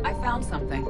I found something.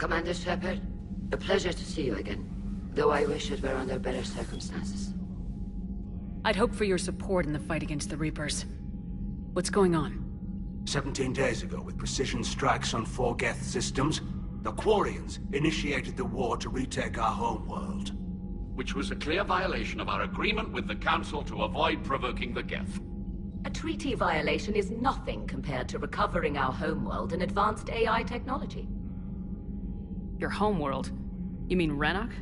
Commander Shepard, a pleasure to see you again, though I wish it were under better circumstances. I'd hoped for your support in the fight against the Reapers. What's going on? 17 days ago, with precision strikes on 4 Geth systems, the Quarians initiated the war to retake our homeworld. Which was a clear violation of our agreement with the Council to avoid provoking the Geth. A treaty violation is nothing compared to recovering our homeworld and advanced AI technology. Your homeworld? You mean Rannoch?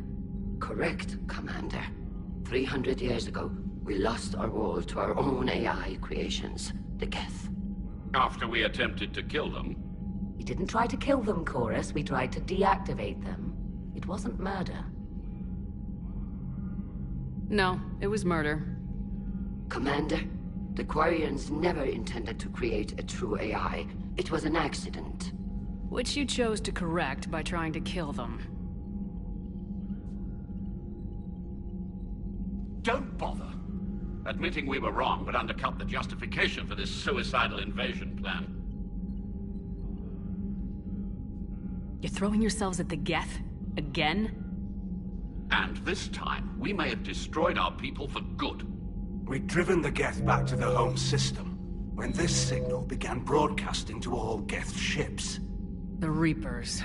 Correct, Commander. 300 years ago, we lost our world to our own AI creations, the Geth. After we attempted to kill them. We didn't try to kill them, Chorus. We tried to deactivate them. It wasn't murder. No, it was murder. Commander, the Quarians never intended to create a true AI. It was an accident. Which you chose to correct by trying to kill them. Don't bother. Admitting we were wrong would undercut the justification for this suicidal invasion plan. You're throwing yourselves at the Geth? Again? And this time, we may have destroyed our people for good. We'd driven the Geth back to the home system, when this signal began broadcasting to all Geth ships. The Reapers.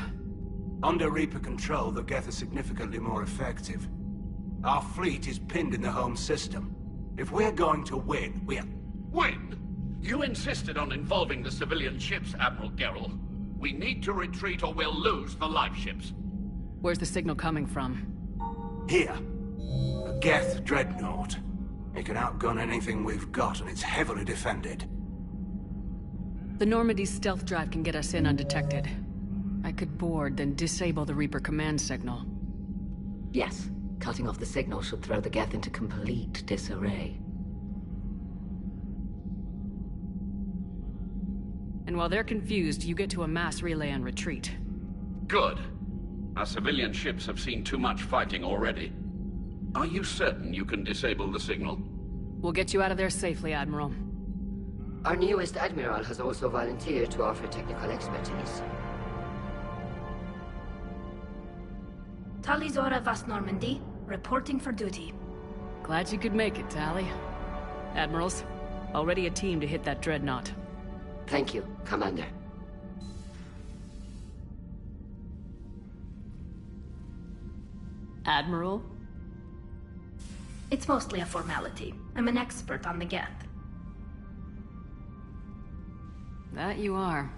Under Reaper control, the Geth are significantly more effective. Our fleet is pinned in the home system. If we're going to win, Win? You insisted on involving the civilian ships, Admiral Gerrel. We need to retreat or we'll lose the live ships. Where's the signal coming from? Here. A Geth dreadnought. It can outgun anything we've got, and it's heavily defended. The Normandy's stealth drive can get us in undetected. I could board, then disable the Reaper command signal. Yes, cutting off the signal should throw the Geth into complete disarray. And while they're confused, you get to a mass relay and retreat. Good. Our civilian ships have seen too much fighting already. Are you certain you can disable the signal? We'll get you out of there safely, Admiral. Our newest Admiral has also volunteered to offer technical expertise. Talizora Vast Normandy, reporting for duty. Glad you could make it, Tally. Admirals, already a team to hit that dreadnought. Thank you, Commander. Admiral? It's mostly a formality. I'm an expert on the Geth. That you are.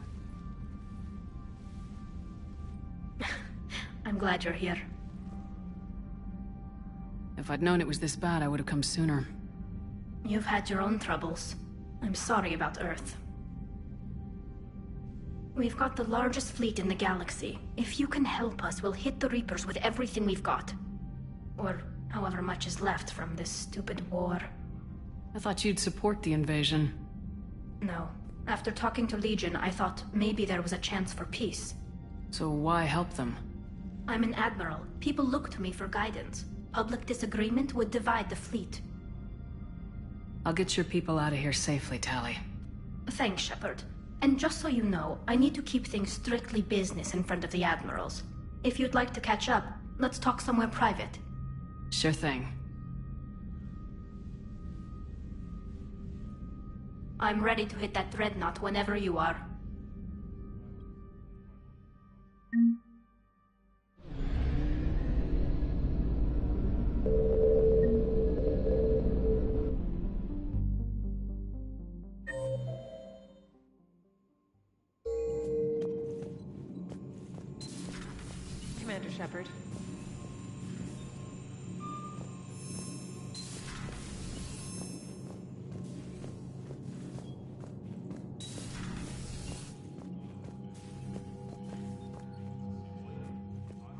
I'm glad you're here. If I'd known it was this bad, I would have come sooner. You've had your own troubles. I'm sorry about Earth. We've got the largest fleet in the galaxy. If you can help us, we'll hit the Reapers with everything we've got. Or however much is left from this stupid war. I thought you'd support the invasion. No. After talking to Legion, I thought maybe there was a chance for peace. So why help them? I'm an admiral. People look to me for guidance. Public disagreement would divide the fleet. I'll get your people out of here safely, Tally. Thanks, Shepard. And just so you know, I need to keep things strictly business in front of the admirals. If you'd like to catch up, let's talk somewhere private. Sure thing. I'm ready to hit that dreadnought whenever you are. Commander Shepard.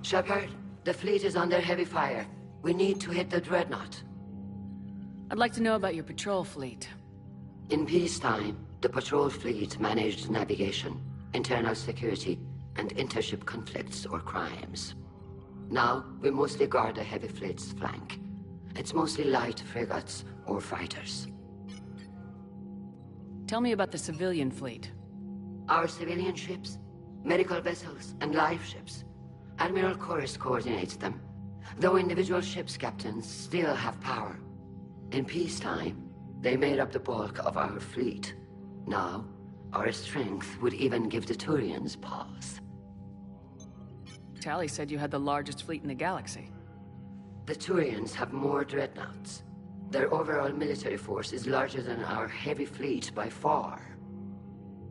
Shepard, the fleet is under heavy fire. We need to hit the dreadnought. I'd like to know about your patrol fleet. In peacetime, the patrol fleet managed navigation, internal security, and intership conflicts or crimes. Now, we mostly guard the heavy fleet's flank. It's mostly light frigates or fighters. Tell me about the civilian fleet. Our civilian ships, medical vessels, and live ships. Admiral Chorus coordinates them, though individual ships' captains still have power. In peacetime, they made up the bulk of our fleet. Now, our strength would even give the Turians pause. Tally said you had the largest fleet in the galaxy. The Turians have more dreadnoughts. Their overall military force is larger than our heavy fleet by far.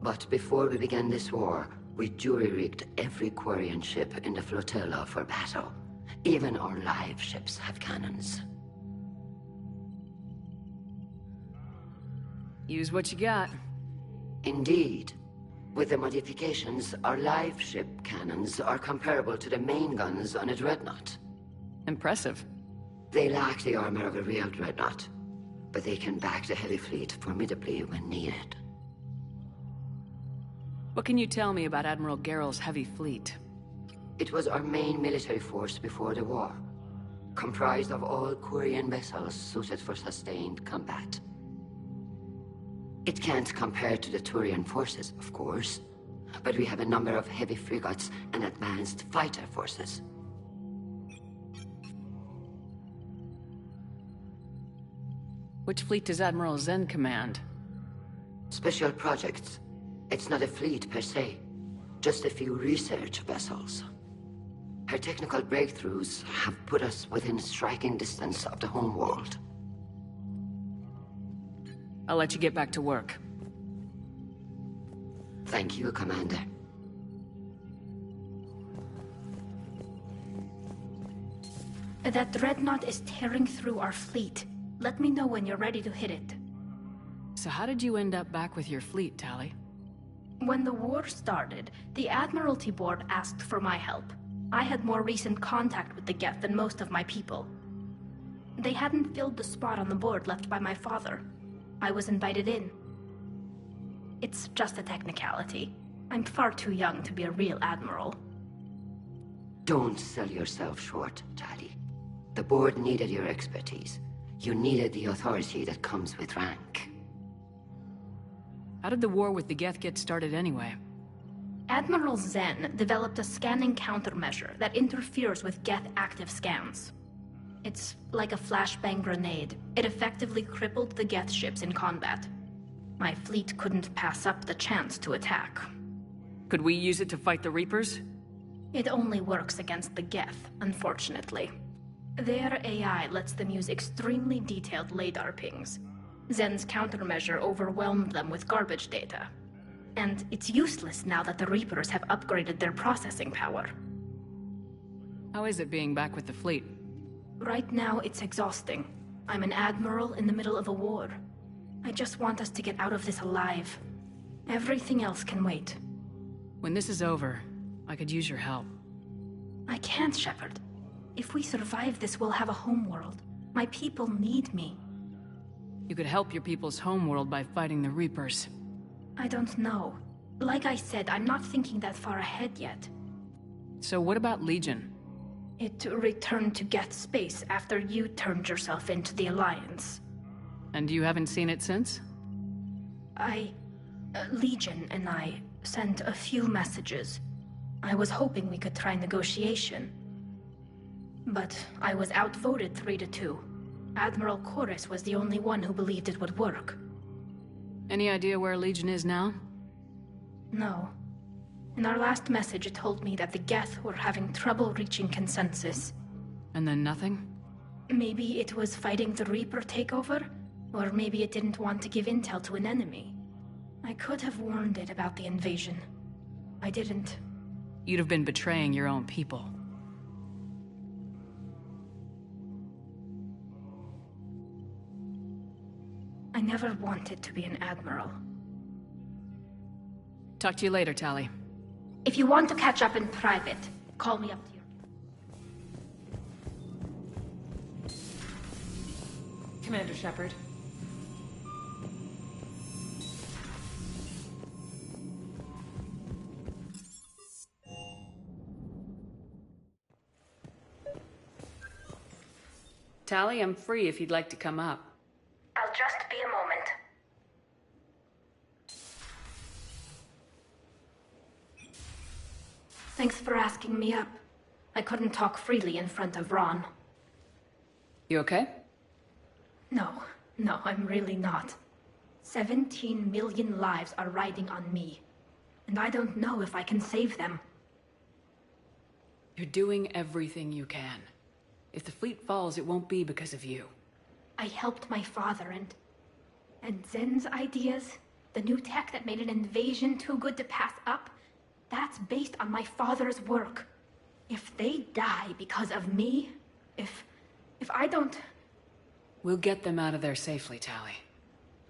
But before we began this war, we jury-rigged every Quarian ship in the flotilla for battle. Even our live ships have cannons. Use what you got. Indeed. With the modifications, our live ship cannons are comparable to the main guns on a dreadnought. Impressive. They lack the armor of a real dreadnought, but they can back the heavy fleet formidably when needed. What can you tell me about Admiral Gerrel's heavy fleet? It was our main military force before the war, comprised of all Quarian vessels suited for sustained combat. It can't compare to the Turian forces, of course, but we have a number of heavy frigates and advanced fighter forces. Which fleet does Admiral Zen command? Special projects. It's not a fleet per se, just a few research vessels. Her technical breakthroughs have put us within striking distance of the homeworld. I'll let you get back to work. Thank you, Commander. That dreadnought is tearing through our fleet. Let me know when you're ready to hit it. So how did you end up back with your fleet, Tali? When the war started, the Admiralty Board asked for my help. I had more recent contact with the Geth than most of my people. They hadn't filled the spot on the board left by my father. I was invited in. It's just a technicality. I'm far too young to be a real admiral. Don't sell yourself short, Tali. The board needed your expertise. You needed the authority that comes with rank. How did the war with the Geth get started anyway? Admiral Zen developed a scanning countermeasure that interferes with Geth active scans. It's like a flashbang grenade. It effectively crippled the Geth ships in combat. My fleet couldn't pass up the chance to attack. Could we use it to fight the Reapers? It only works against the Geth, unfortunately. Their AI lets them use extremely detailed LADAR pings. Zen's countermeasure overwhelmed them with garbage data. And it's useless now that the Reapers have upgraded their processing power. How is it being back with the fleet? Right now, it's exhausting. I'm an admiral in the middle of a war. I just want us to get out of this alive. Everything else can wait. When this is over, I could use your help. I can't, Shepard. If we survive this, we'll have a homeworld. My people need me. You could help your people's homeworld by fighting the Reapers. I don't know. Like I said, I'm not thinking that far ahead yet. So what about Legion? It returned to Geth space after you turned yourself into the Alliance. And you haven't seen it since? Legion and I sent a few messages. I was hoping we could try negotiation. But I was outvoted 3-2. Admiral Chorus was the only one who believed it would work. Any idea where Legion is now? No. In our last message, it told me that the Geth were having trouble reaching consensus. And then nothing? Maybe it was fighting the Reaper takeover, or maybe it didn't want to give intel to an enemy. I could have warned it about the invasion. I didn't. You'd have been betraying your own people. I never wanted to be an admiral. Talk to you later, Tali. If you want to catch up in private, call me up to your... Commander Shepard. Tali, I'm free if you'd like to come up. I'll just be a moment. Thanks for asking me up. I couldn't talk freely in front of Ron. You okay? No, I'm really not. 17 million lives are riding on me. And I don't know if I can save them. You're doing everything you can. If the fleet falls, it won't be because of you. I helped my father and Zen's ideas, the new tech that made an invasion too good to pass up, that's based on my father's work. If they die because of me, if I don't... We'll get them out of there safely, Tali.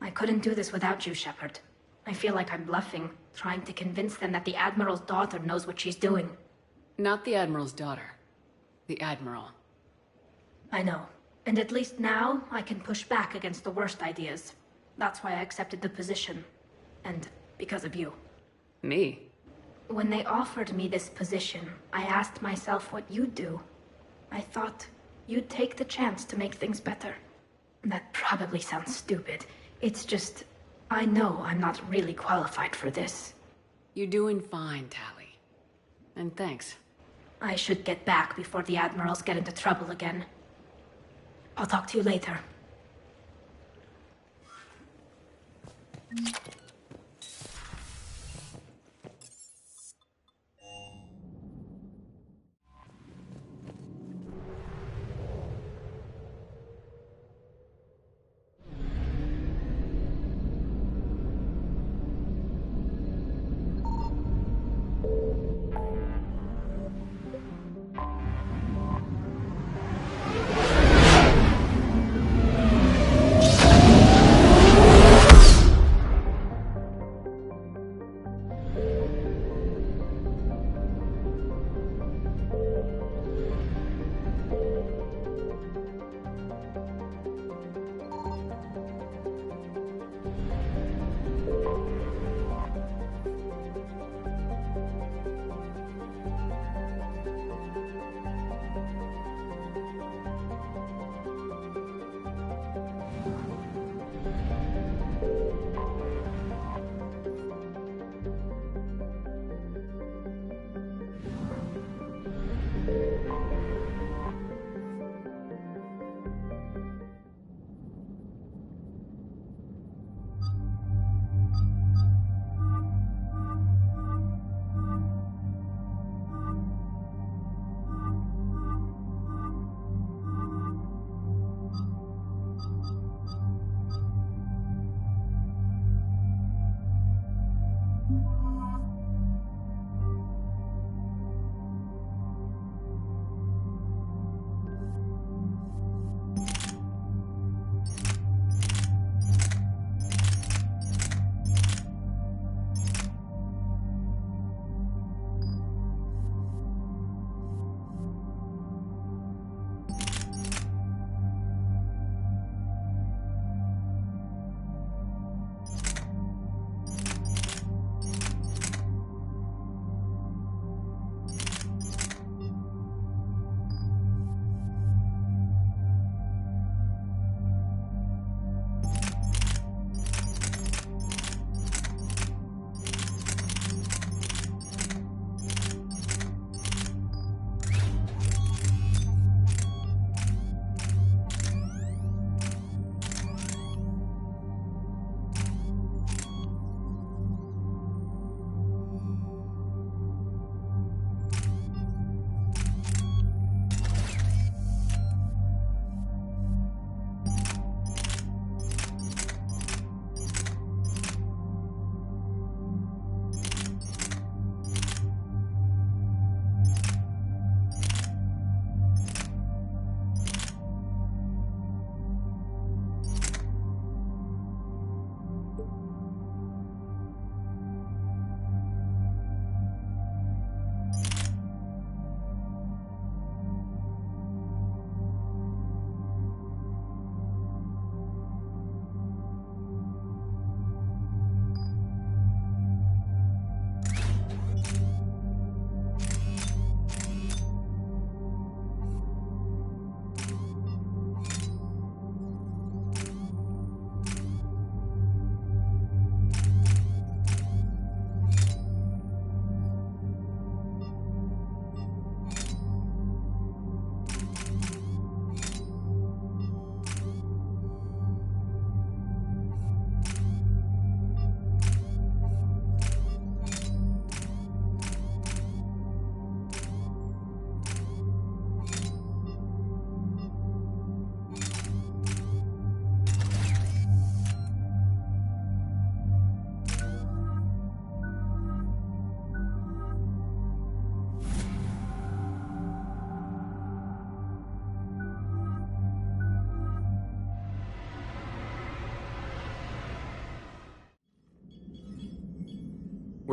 I couldn't do this without you, Shepard. I feel like I'm bluffing, trying to convince them that the Admiral's daughter knows what she's doing. Not the Admiral's daughter. The Admiral. I know. And at least now, I can push back against the worst ideas. That's why I accepted the position. And because of you. Me? When they offered me this position, I asked myself what you'd do. I thought you'd take the chance to make things better. That probably sounds stupid. It's just, I know I'm not really qualified for this. You're doing fine, Tali. And thanks. I should get back before the Admirals get into trouble again. I'll talk to you later.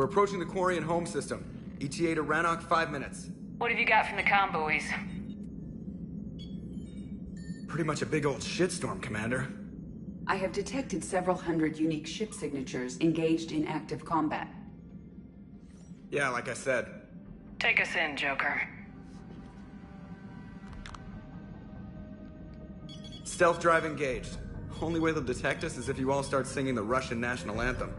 We're approaching the quarry and home system. ETA to Rannoch, 5 minutes. What have you got from the comm buoys? Pretty much a big old shitstorm, Commander. I have detected several hundred unique ship signatures engaged in active combat. Yeah, like I said. Take us in, Joker. Stealth drive engaged. Only way they'll detect us is if you all start singing the Russian national anthem.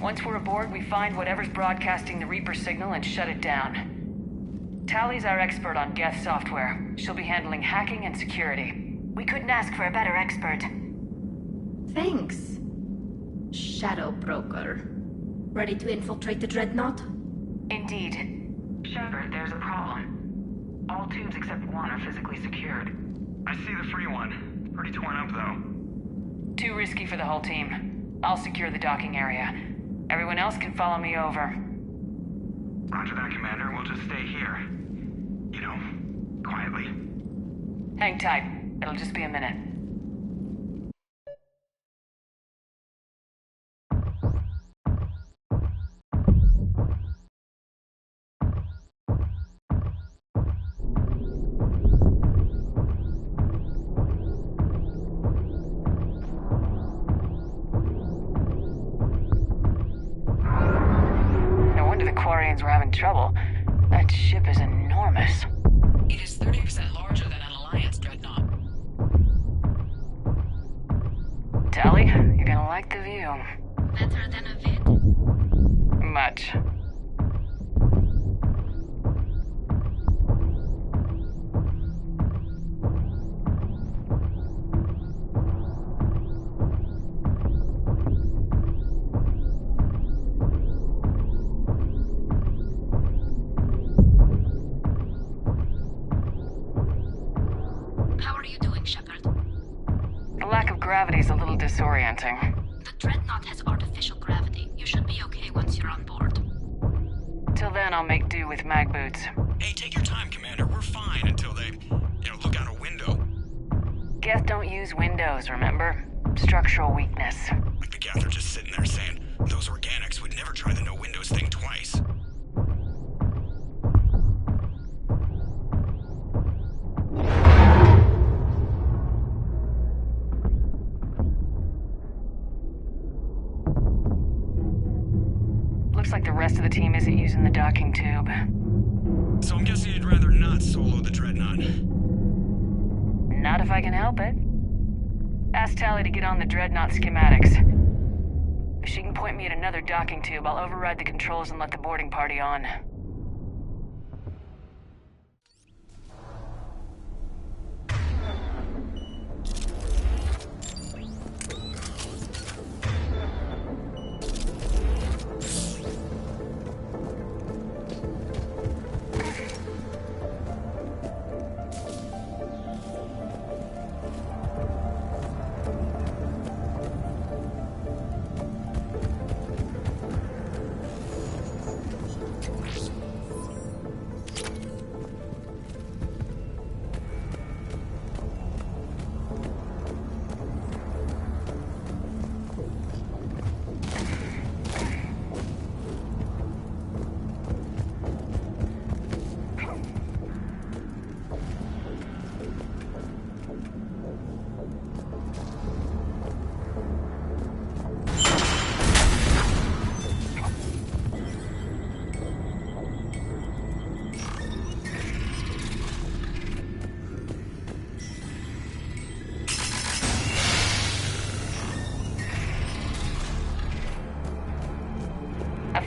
Once we're aboard, we find whatever's broadcasting the Reaper signal and shut it down. Tally's our expert on Geth software. She'll be handling hacking and security. We couldn't ask for a better expert. Thanks. Shadow Broker. Ready to infiltrate the Dreadnought? Indeed. Shepard, there's a problem. All tubes except one are physically secured. I see the free one. Pretty torn up, though. Too risky for the whole team. I'll secure the docking area. Everyone else can follow me over. Roger that, Commander. We'll just stay here. You know, quietly. Hang tight. It'll just be a minute. We're having trouble. That ship is enormous. It is 30% larger than an Alliance dreadnought. Tally, you're gonna like the view. Better than a vid? Much. Gravity's a little disorienting. The Dreadnought has artificial gravity. You should be okay once you're on board. Till then, I'll make do with mag boots. Hey, take your time, Commander. We're fine until they, look out a window. Geth don't use windows, remember? Structural weakness. Like the Geth are just sitting there saying, those organics would never try the no windows thing twice. Looks like the rest of the team isn't using the docking tube. So I'm guessing you'd rather not solo the Dreadnought. Not if I can help it. Ask Tally to get on the Dreadnought schematics. If she can point me at another docking tube, I'll override the controls and let the boarding party on.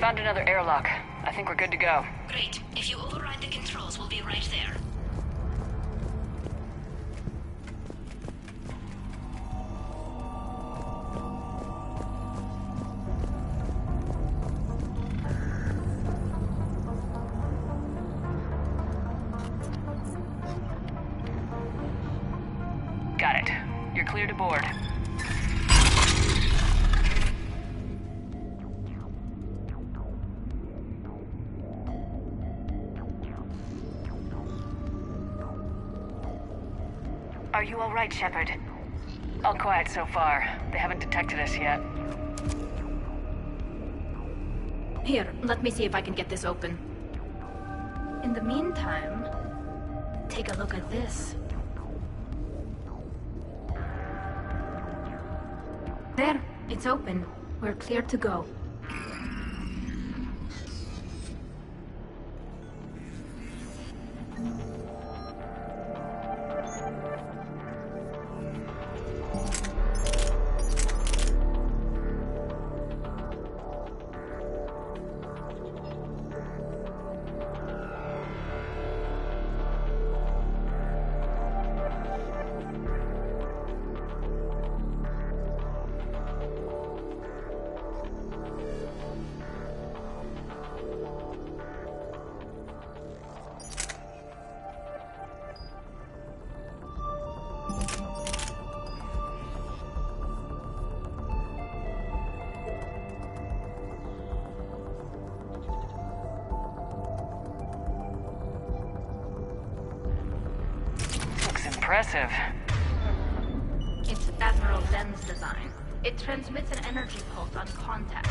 Found another airlock. I think we're good to go. Great. If you override the controls, we'll be right there. Got it. You're clear to board. Are you all right, Shepard? All quiet so far. They haven't detected us yet. Here, let me see if I can get this open. In the meantime, take a look at this. There, it's open. We're clear to go. Impressive. It's Admiral Zen's design. It transmits an energy pulse on contact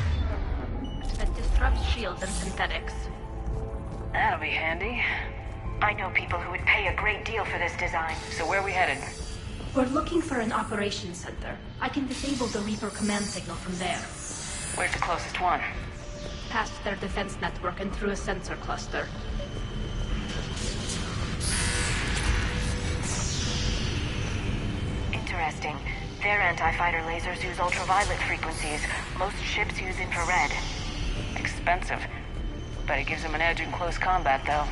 that disrupts shields and synthetics. That'll be handy. I know people who would pay a great deal for this design. So where are we headed? We're looking for an operations center. I can disable the Reaper command signal from there. Where's the closest one? Past their defense network and through a sensor cluster. Interesting. Their anti-fighter lasers use ultraviolet frequencies. Most ships use infrared. Expensive. Bet it gives them an edge in close combat, though.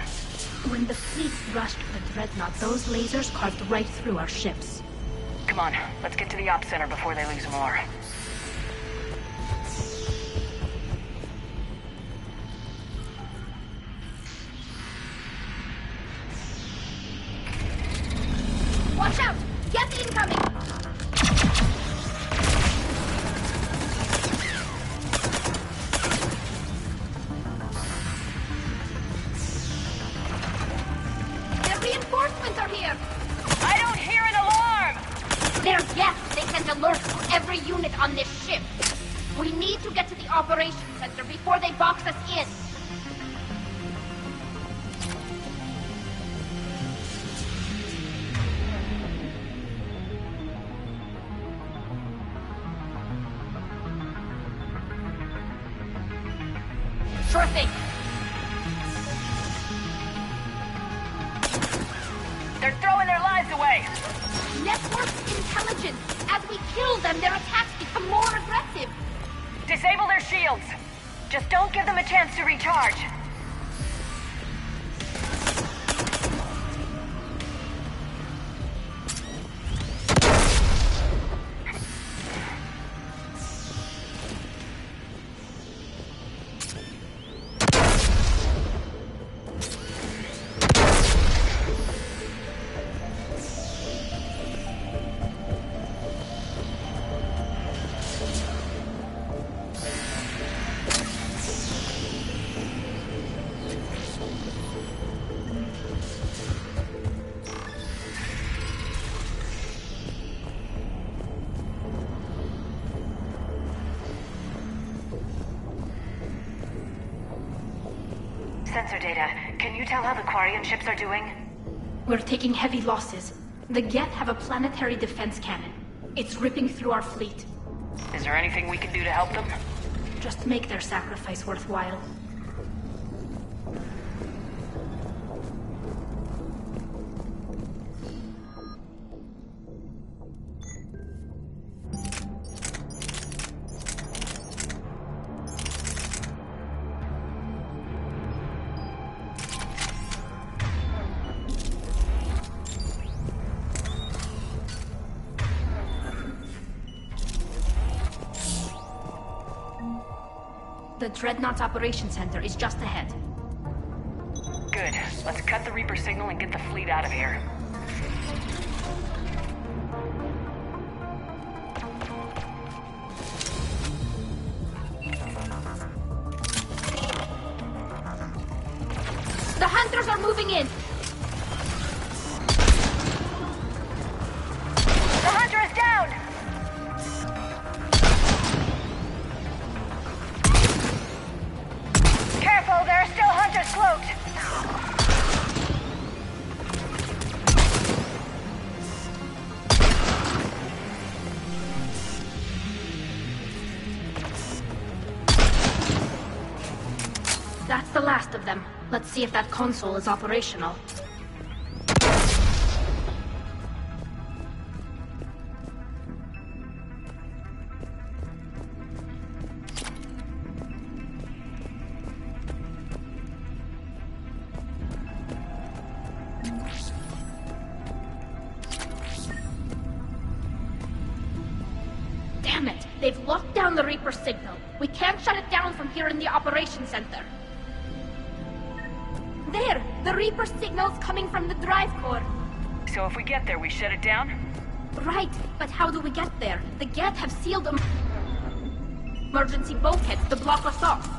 When the fleet rushed the Dreadnought, those lasers carved right through our ships. Come on, let's get to the op center before they lose more. Watch out! Get incoming! Their reinforcements are here! I don't hear an alarm! They're Geth! They sent alerts to every unit on this ship! We need to get to the operations center before they box us in! Sure thing. They're throwing their lives away! Network intelligence! As we kill them, their attacks become more aggressive! Disable their shields! Just don't give them a chance to recharge. Sensor data. Can you tell how the Quarian ships are doing? We're taking heavy losses. The Geth have a planetary defense cannon. It's ripping through our fleet. Is there anything we can do to help them? Just make their sacrifice worthwhile. The Dreadnought's Operations Center is just ahead. Good. Let's cut the Reaper signal and get the fleet out of here. The Hunters are moving in! The Hunter is down! Careful, there are still Hunters cloaked! That's the last of them. Let's see if that console is operational. Damn it! They've locked down the Reaper signal. We can't shut it down from here in the Operations Center. There! The Reaper signal's coming from the drive core. So if we get there, we shut it down? Right, but how do we get there? The Geth have sealed emergency bulkheads to block us off.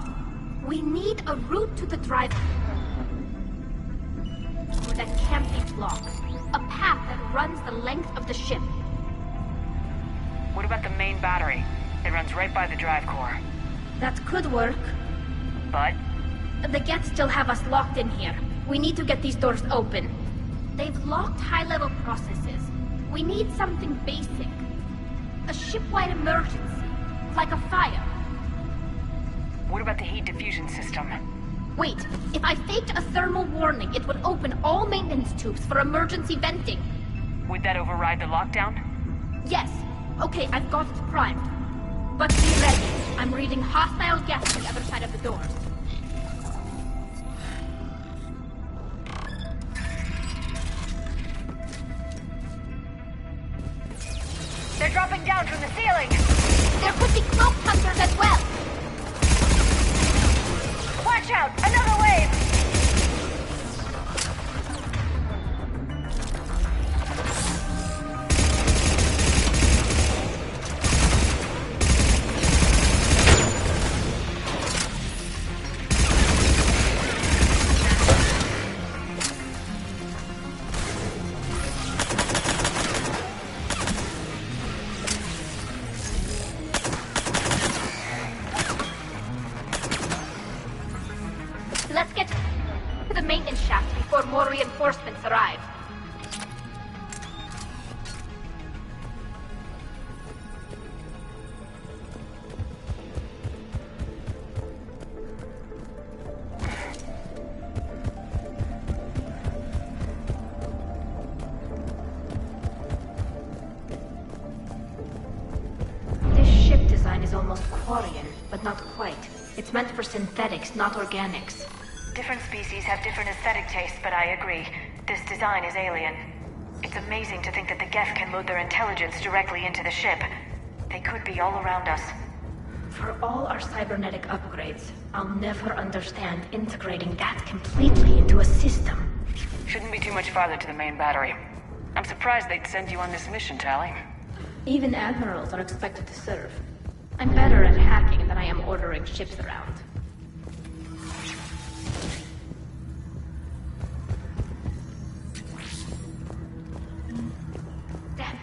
We need a route to the drive that can't be blocked. A path that runs the length of the ship. What about the main battery? It runs right by the drive core. That could work. But? The Geth still have us locked in here. We need to get these doors open. They've locked high-level processes. We need something basic. A ship-wide emergency. Like a fire. What about the heat diffusion system? Wait, if I faked a thermal warning, it would open all maintenance tubes for emergency venting. Would that override the lockdown? Yes. Okay, I've got it primed. But be ready. I'm reading hostile Geth on the other side of the doors. They're dropping down from the ceiling! There could be cloak hunters as well! Watch out! Another wave! Let's get to the maintenance shaft before more reinforcements arrive. This ship design is almost Quarian, but not quite. It's meant for synthetics, not organics. Different species have different aesthetic tastes, but I agree. This design is alien. It's amazing to think that the Geth can load their intelligence directly into the ship. They could be all around us. For all our cybernetic upgrades, I'll never understand integrating that completely into a system. Shouldn't be too much farther to the main battery. I'm surprised they'd send you on this mission, Tally. Even admirals are expected to serve. I'm better at hacking than I am ordering ships around. Damn it.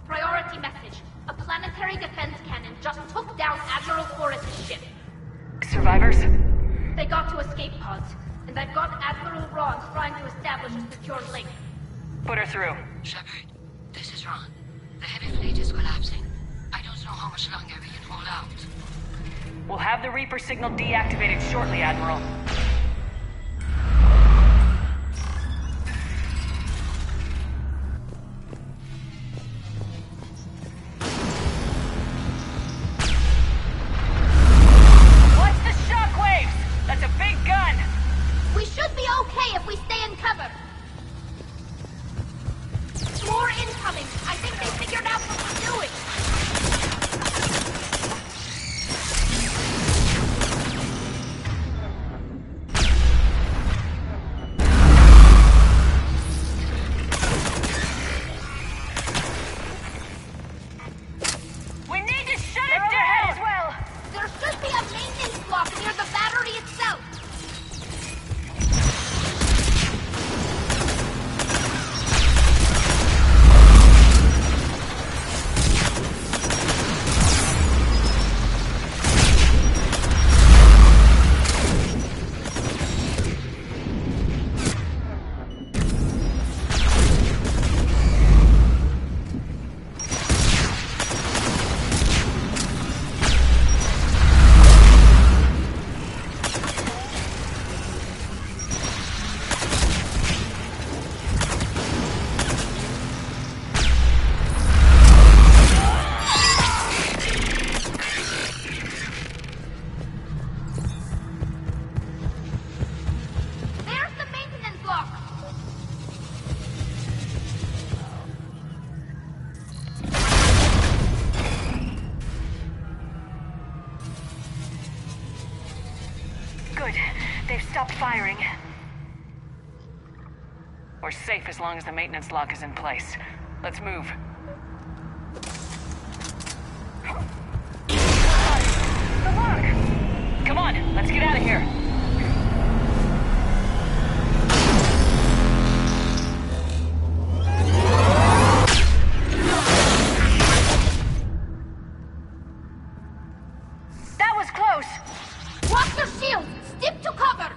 Priority message. A planetary defense cannon just took down Admiral Forrest's ship. Survivors? They got to escape pods, and I've got Admiral Ron trying to establish a secure link. Put her through. Shepard, this is Ron. The heavy fleet is collapsing. I don't know how much longer we can hold out. We'll have the Reaper signal deactivated shortly, Admiral. Watch the shockwaves! That's a big gun! We should be okay if we stay in cover. More incoming! I think they figured out what we're doing! We need to shut it down! As well! There should be a maintenance block near the battery itself! Good. They've stopped firing. We're safe as long as the maintenance lock is in place. Let's move. The lock! Come on, let's get out of here. That was close! Watch your shield! Step to cover!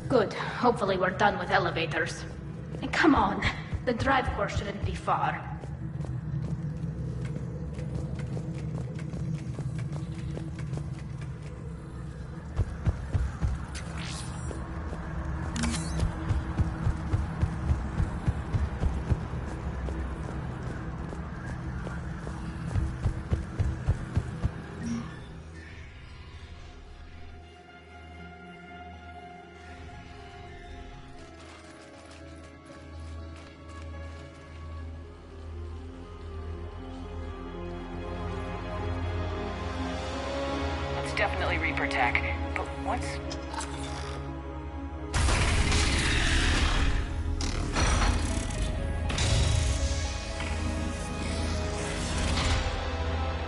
Good. Hopefully we're done with elevators. And come on, the drive core shouldn't be far. Definitely Reaper tech, but what's...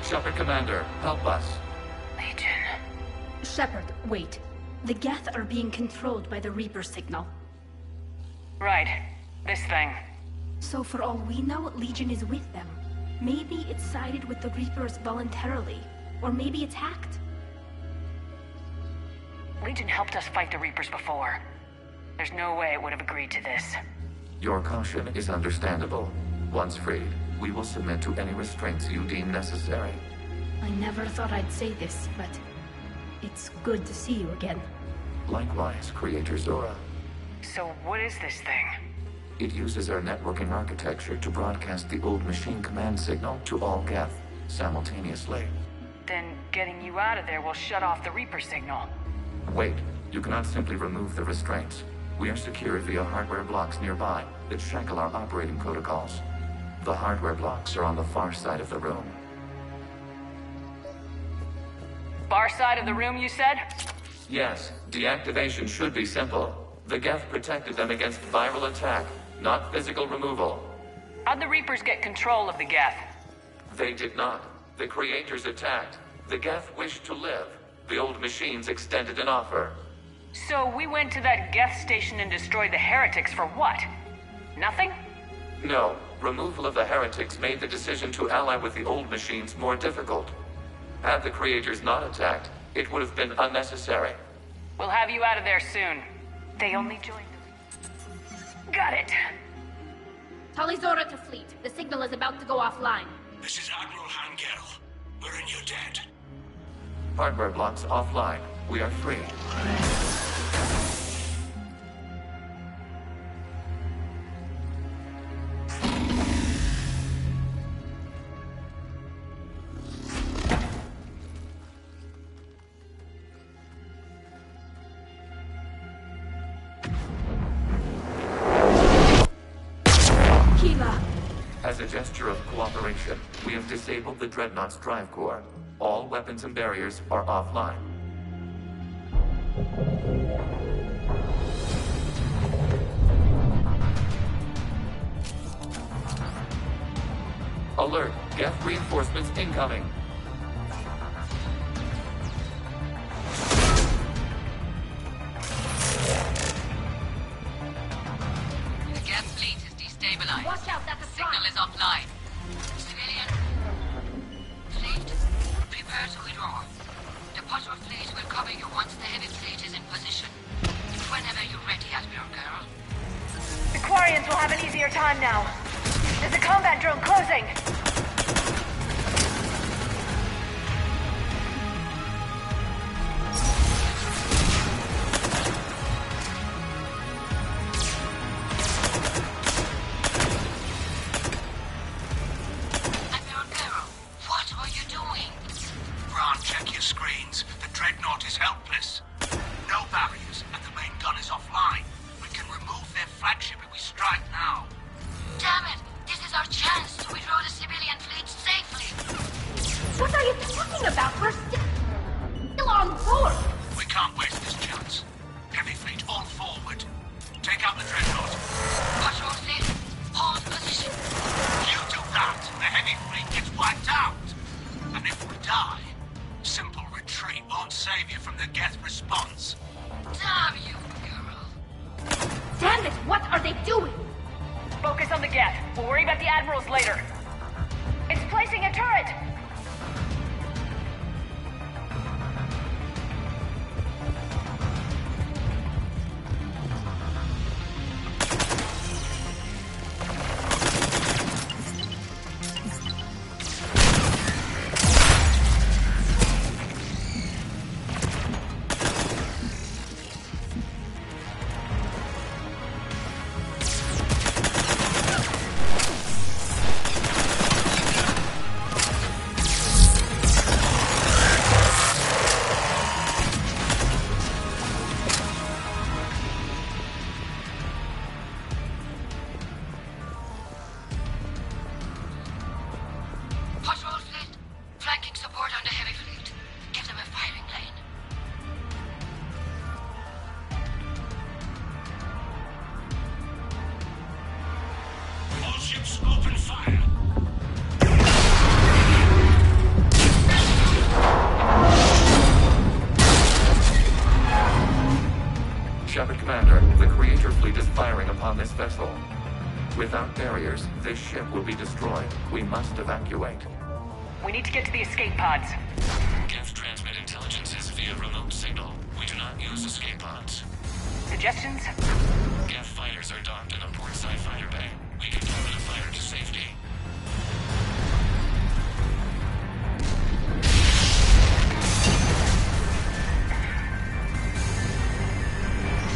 Shepard, Commander, help us. Legion. Shepard, wait. The Geth are being controlled by the Reaper signal. Right. This thing. So for all we know, Legion is with them. Maybe it sided with the Reapers voluntarily. Or maybe it's hacked. Legion helped us fight the Reapers before. There's no way it would have agreed to this. Your caution is understandable. Once freed, we will submit to any restraints you deem necessary. I never thought I'd say this, but it's good to see you again. Likewise, Creator Zora. So what is this thing? It uses our networking architecture to broadcast the old machine command signal to all Geth simultaneously. Then getting you out of there will shut off the Reaper signal. Wait, you cannot simply remove the restraints. We are secured via hardware blocks nearby that shackle our operating protocols. The hardware blocks are on the far side of the room. Far side of the room, you said? Yes, deactivation should be simple. The Geth protected them against viral attack, not physical removal. How'd the Reapers get control of the Geth? They did not. The Creators attacked. The Geth wished to live. The old machines extended an offer. So we went to that Geth station and destroyed the heretics for what? Nothing? No. Removal of the heretics made the decision to ally with the old machines more difficult. Had the creators not attacked, it would have been unnecessary. We'll have you out of there soon. They only joined. Got it. Talizora to fleet. The signal is about to go offline. This is Admiral Hangel. We're in your debt. Hardware blocks offline. We are free. As a gesture of cooperation, we have disabled the Dreadnought's drive core. All weapons and barriers are offline. Alert! Geth reinforcements incoming! The Geth fleet is destabilized. Watch out, that's a Signal is offline. Civilian fleet, prepare to withdraw. The patrol fleet will cover you once the heavy fleet is in position. Whenever you're ready, Admiral Girl. The Quarians will have an easier time now. There's a combat drone closing. Without barriers, this ship will be destroyed. We must evacuate. We need to get to the escape pods. Geth transmit intelligences via remote signal. We do not use escape pods. Suggestions? Geth fighters are docked in a portside fighter bay. We can target a fighter to safety.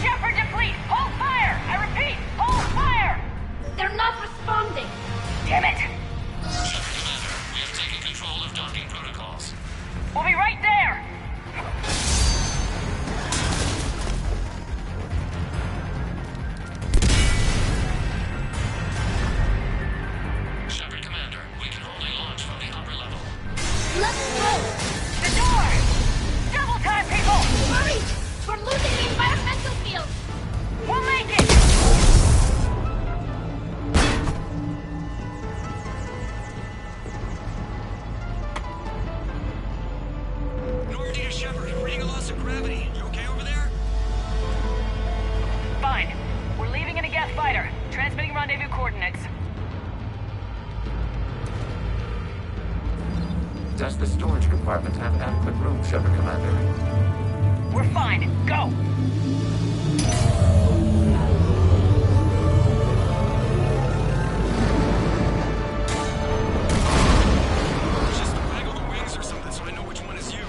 Shepard to fleet! Hold fire! I repeat, hold fire! They're not responding! Damn it! Shepard Commander, we have taken control of docking protocols. We'll be right there! Shepard Commander, we can only launch from the upper level. Let's go! The door! Double time, people! Hurry! We're losing the environmental field! We'll make it! getting a loss of gravity. You okay over there? Fine. We're leaving in a Geth fighter. Transmitting rendezvous coordinates. Does the storage compartment have adequate room, Shepard Commander? We're fine. Go! Just waggle the wings or something so I know which one is you.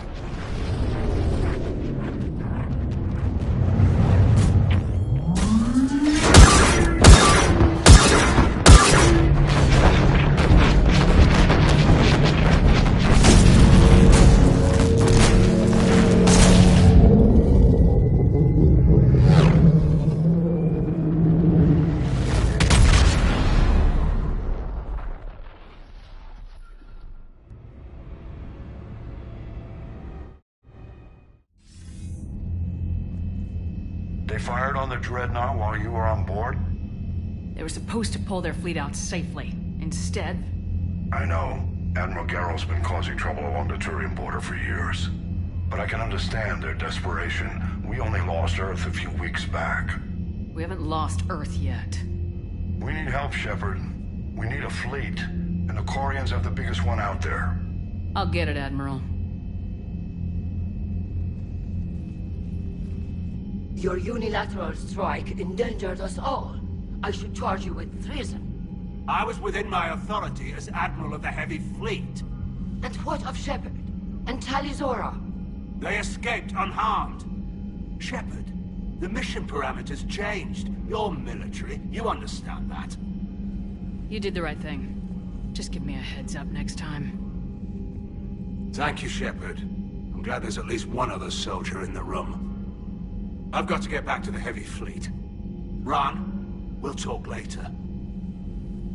They fired on the Dreadnought while you were on board? They were supposed to pull their fleet out safely. Instead... I know. Admiral Garrel's been causing trouble along the Turian border for years. But I can understand their desperation. We only lost Earth a few weeks back. We haven't lost Earth yet. We need help, Shepard. We need a fleet. And the Quarians have the biggest one out there. I'll get it, Admiral. Your unilateral strike endangered us all. I should charge you with treason. I was within my authority as Admiral of the Heavy Fleet. And what of Shepard? And Talizora? They escaped unharmed. Shepard, the mission parameters changed. You're military. You understand that. You did the right thing. Just give me a heads up next time. Thank you, Shepard. I'm glad there's at least one other soldier in the room. I've got to get back to the Heavy Fleet. Ron, we'll talk later.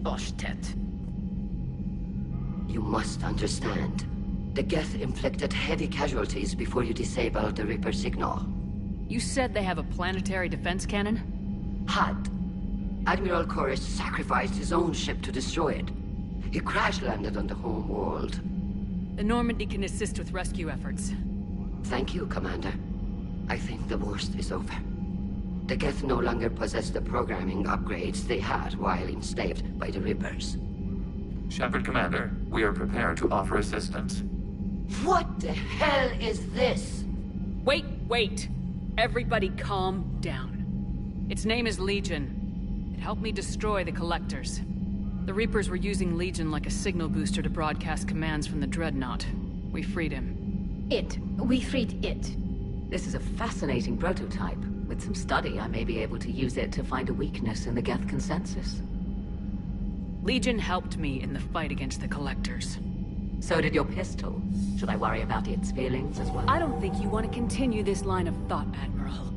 Oshtet. You must understand. The Geth inflicted heavy casualties before you disabled the Reaper signal. You said they have a planetary defense cannon? Had. Admiral Chorus sacrificed his own ship to destroy it. He crash-landed on the home world. The Normandy can assist with rescue efforts. Thank you, Commander. I think the worst is over. The Geth no longer possess the programming upgrades they had while enslaved by the Reapers. Shepard Commander, we are prepared to offer assistance. What the hell is this? Wait! Everybody calm down. Its name is Legion. It helped me destroy the Collectors. The Reapers were using Legion like a signal booster to broadcast commands from the Dreadnought. We freed him. We freed it. This is a fascinating prototype. With some study, I may be able to use it to find a weakness in the Geth consensus. Legion helped me in the fight against the Collectors. So did your pistol. Should I worry about its feelings as well? I don't think you want to continue this line of thought, Admiral.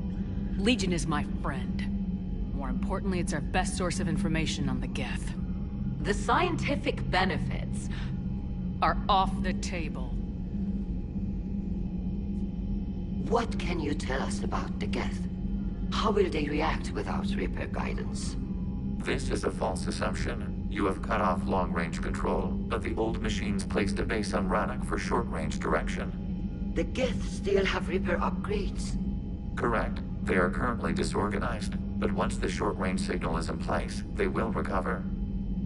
Legion is my friend. More importantly, it's our best source of information on the Geth. The scientific benefits are off the table. What can you tell us about the Geth? How will they react without Reaper guidance? This is a false assumption. You have cut off long-range control, but the old machines placed a base on Rannoch for short-range direction. The Geth still have Reaper upgrades? Correct. They are currently disorganized, but once the short-range signal is in place, they will recover.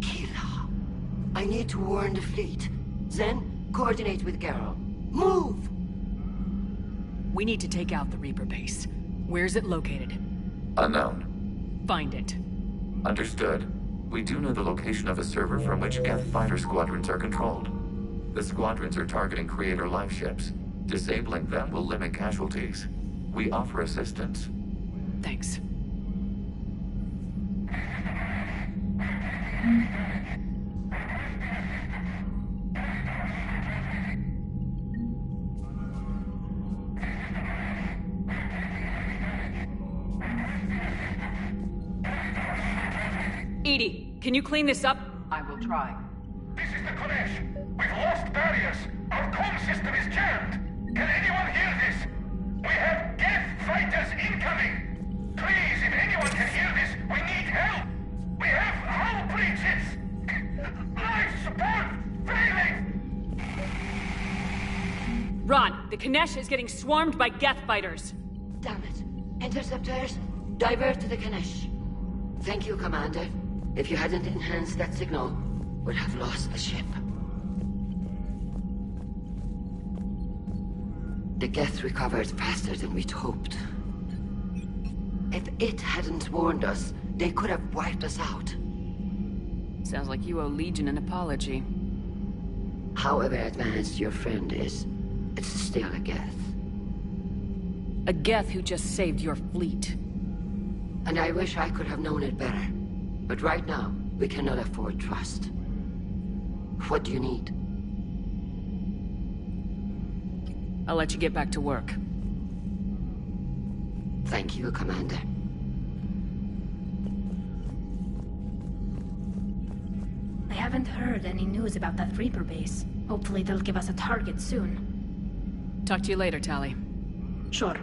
Killa, I need to warn the fleet. Then, coordinate with Garrel. Move! We need to take out the Reaper base. Where's it located? Unknown. Find it. Understood. We do know the location of a server from which Geth fighter squadrons are controlled. The squadrons are targeting Creator life ships. Disabling them will limit casualties. We offer assistance. Thanks. Edie, can you clean this up? I will try. This is the Kodesh. We've lost barriers. Our comm system is jammed. Can anyone hear this? We have Geth fighters incoming. Please, if anyone can hear this, we need help. We have hull breaches. Life support failing. Run! The Kinesh is getting swarmed by Geth fighters! Damn it. Interceptors, divert to the Kinesh. Thank you, Commander. If you hadn't enhanced that signal, we'd have lost the ship. The Geth recovered faster than we'd hoped. If it hadn't warned us, they could have wiped us out. Sounds like you owe Legion an apology. However advanced your friend is, it's still a Geth. A Geth who just saved your fleet. And I wish I could have known it better. But right now, we cannot afford trust. What do you need? I'll let you get back to work. Thank you, Commander. I haven't heard any news about that Reaper base. Hopefully they'll give us a target soon. Talk to you later, Tali. Sure.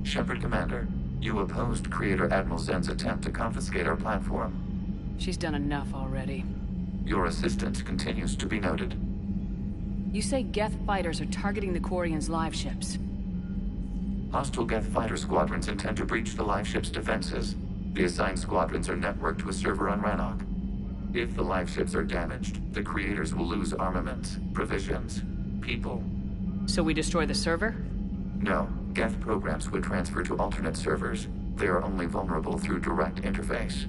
Shepard, Commander, you opposed Creator Admiral Zen's attempt to confiscate our platform. She's done enough already. Your assistance continues to be noted. You say Geth fighters are targeting the Quarians' live ships. Hostile Geth fighter squadrons intend to breach the live ship's defenses. The assigned squadrons are networked to a server on Rannoch. If the live ships are damaged, the Creators will lose armaments, provisions, people. So we destroy the server? No. Geth programs would transfer to alternate servers. They are only vulnerable through direct interface.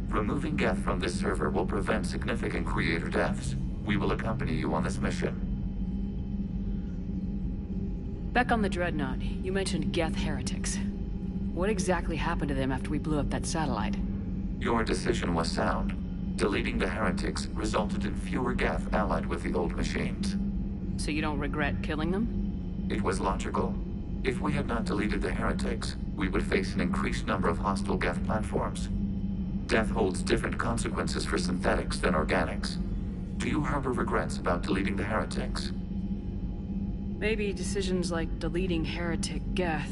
Removing Geth from this server will prevent significant Creator deaths. We will accompany you on this mission. Back on the Dreadnought, you mentioned Geth heretics. What exactly happened to them after we blew up that satellite? Your decision was sound. Deleting the heretics resulted in fewer Geth allied with the old machines. So you don't regret killing them? It was logical. If we had not deleted the heretics, we would face an increased number of hostile Geth platforms. Death holds different consequences for synthetics than organics. Do you harbor regrets about deleting the heretics? Maybe decisions like deleting heretic Geth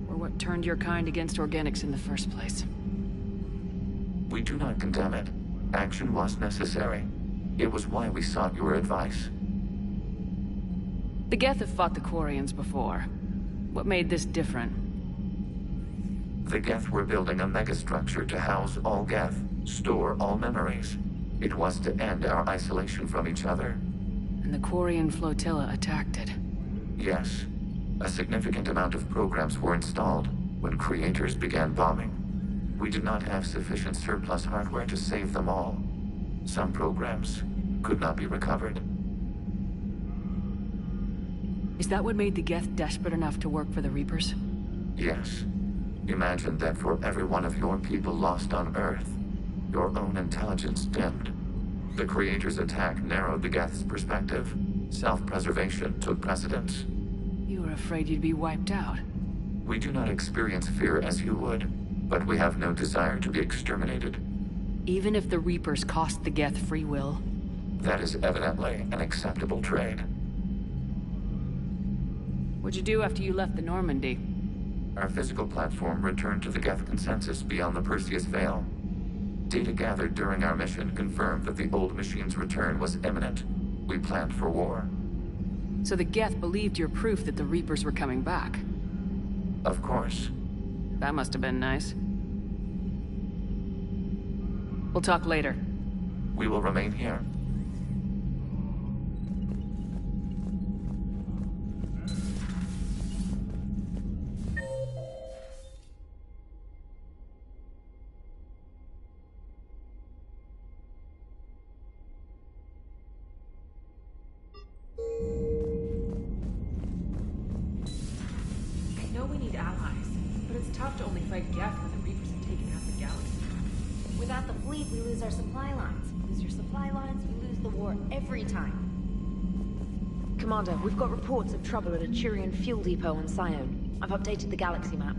were what turned your kind against organics in the first place. We do not condemn it. Action was necessary. It was why we sought your advice. The Geth have fought the Quarians before. What made this different? The Geth were building a megastructure to house all Geth, store all memories. It was to end our isolation from each other. And the Quarian flotilla attacked it. Yes. A significant amount of programs were installed when Creators began bombing. We did not have sufficient surplus hardware to save them all. Some programs could not be recovered. Is that what made the Geth desperate enough to work for the Reapers? Yes. Imagine that for every one of your people lost on Earth, your own intelligence dimmed. The Creators' attack narrowed the Geth's perspective. Self-preservation took precedence. You were afraid you'd be wiped out. We do not experience fear as you would, but we have no desire to be exterminated. Even if the Reapers cost the Geth free will? That is evidently an acceptable trade. What'd you do after you left the Normandy? Our physical platform returned to the Geth consensus beyond the Perseus Veil. Data gathered during our mission confirmed that the old machine's return was imminent. We planned for war. So the Geth believed your proof that the Reapers were coming back? Of course. That must have been nice. We'll talk later. We will remain here. Tough to only fight Geth when the Reapers have taken half the galaxy. Without the fleet, we lose our supply lines. Lose your supply lines, you lose the war every time. Commander, we've got reports of trouble at a Turian fuel depot on Scion. I've updated the galaxy map.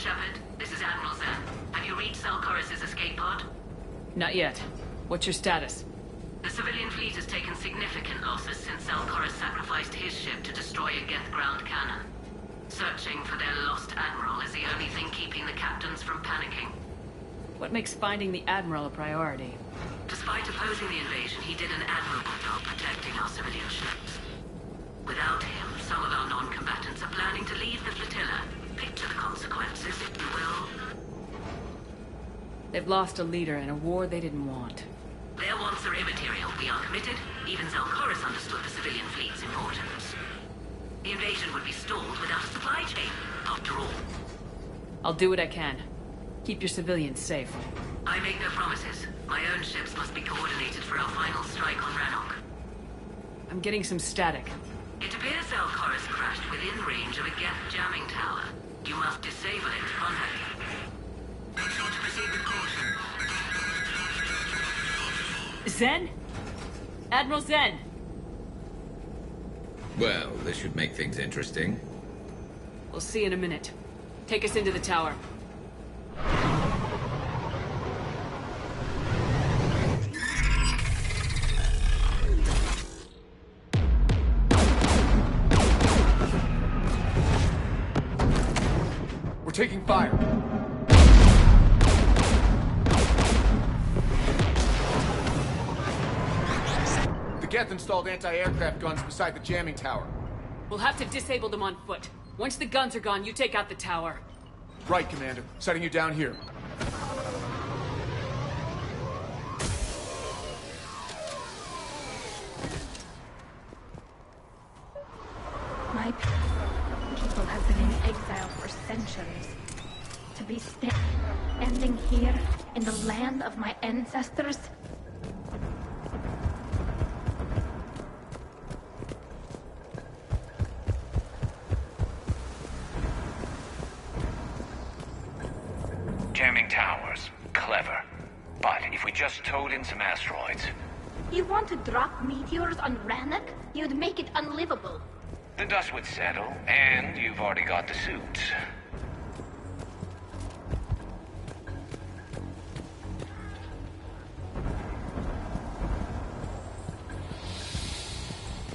Shepard. This is Admiral Zen. Have you reached Zelkorus' escape pod? Not yet. What's your status? The civilian fleet has taken significant losses since Zelkorus sacrificed his ship to destroy a Geth ground cannon. Searching for their lost admiral is the only thing keeping the captains from panicking. What makes finding the Admiral a priority? Despite opposing the invasion, he did an admirable job protecting our civilian ships. Without him, some of our non-combatants are planning to leave the flotilla. Picture the consequences, if you will. They've lost a leader in a war they didn't want. Their wants are immaterial. We are committed. Even Zelkorus understood the civilian fleet's importance. The invasion would be stalled without a supply chain, after all. I'll do what I can. Keep your civilians safe. I make no promises. My own ships must be coordinated for our final strike on Rannoch. I'm getting some static. It appears Zelkorus crashed within range of a Geth jamming tower. You must disable it to contact him. Make sure to proceed with caution. Zen? Admiral Zen! Well, this should make things interesting. We'll see in a minute. Take us into the tower. We're taking fire. The Geth installed anti-aircraft guns beside the jamming tower. We'll have to disable them on foot. Once the guns are gone, you take out the tower. Right, Commander. Setting you down here. My people have been in exile for centuries. To be standing here in the land of my ancestors. Jamming towers. Clever. But if we just towed in some asteroids... You want to drop meteors on Rannoch? You'd make it unlivable. The dust would settle, and you've already got the suits.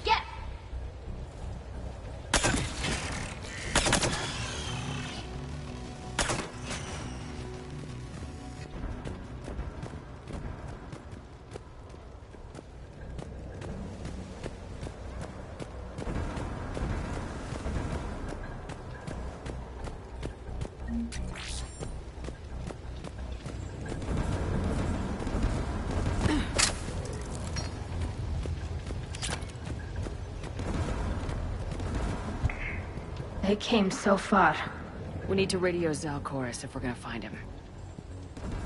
Get! They came so far. We need to radio Zelkorus if we're gonna find him.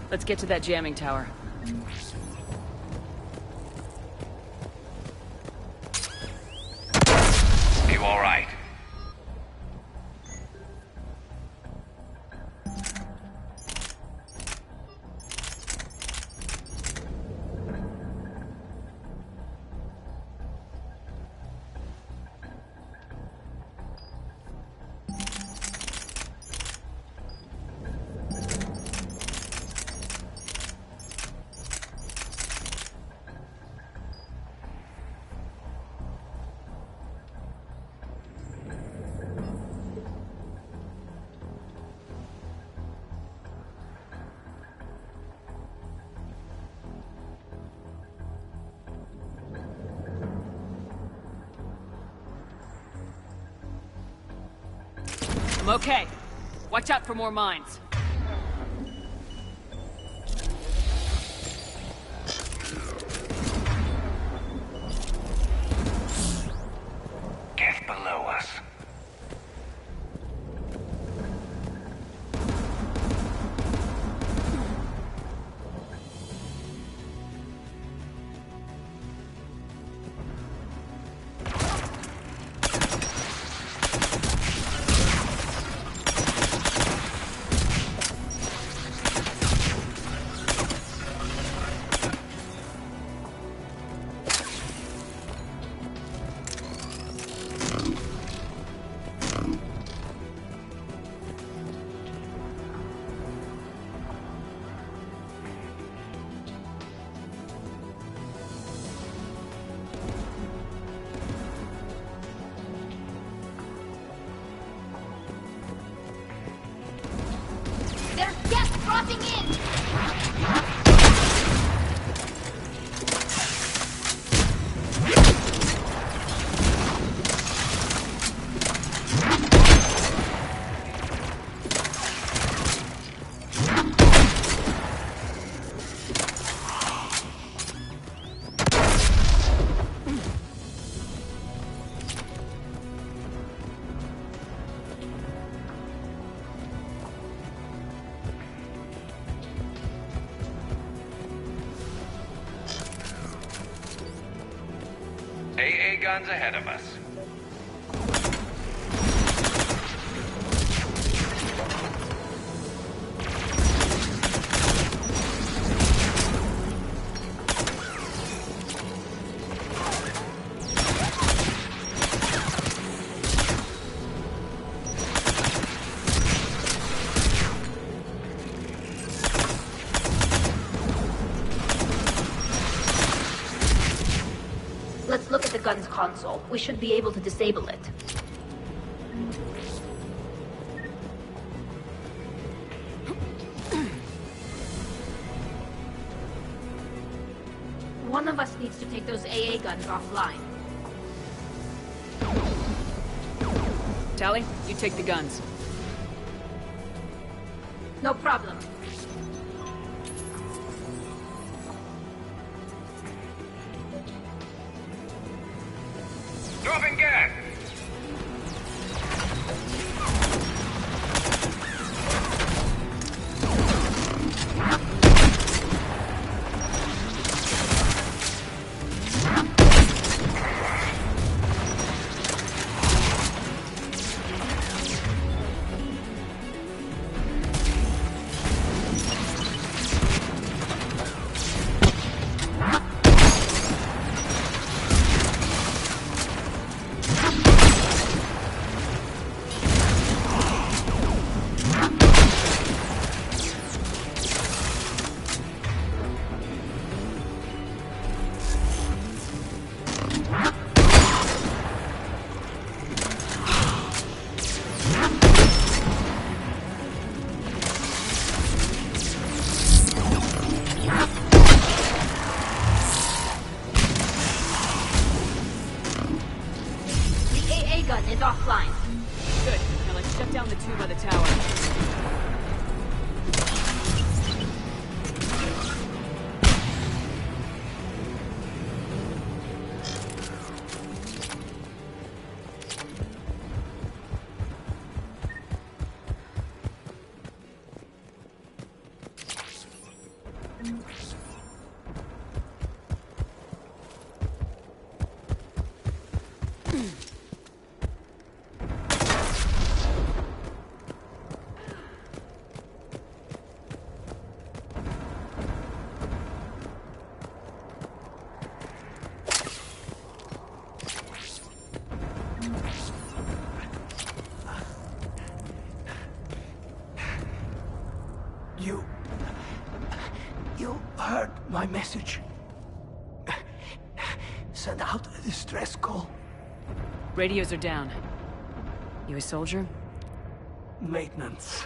Let's get to that jamming tower. You all right? I'm okay. Watch out for more mines. Get below us. Closing in! AA guns ahead of us. Let's look at the gun's console. We should be able to disable it. One of us needs to take those AA guns offline. Tally, you take the guns. No problem. Dropping gas! gun is offline. Good. Now let's shut down the two by the tower. You heard my message. Send out a distress call. Radios are down. You a soldier? Maintenance.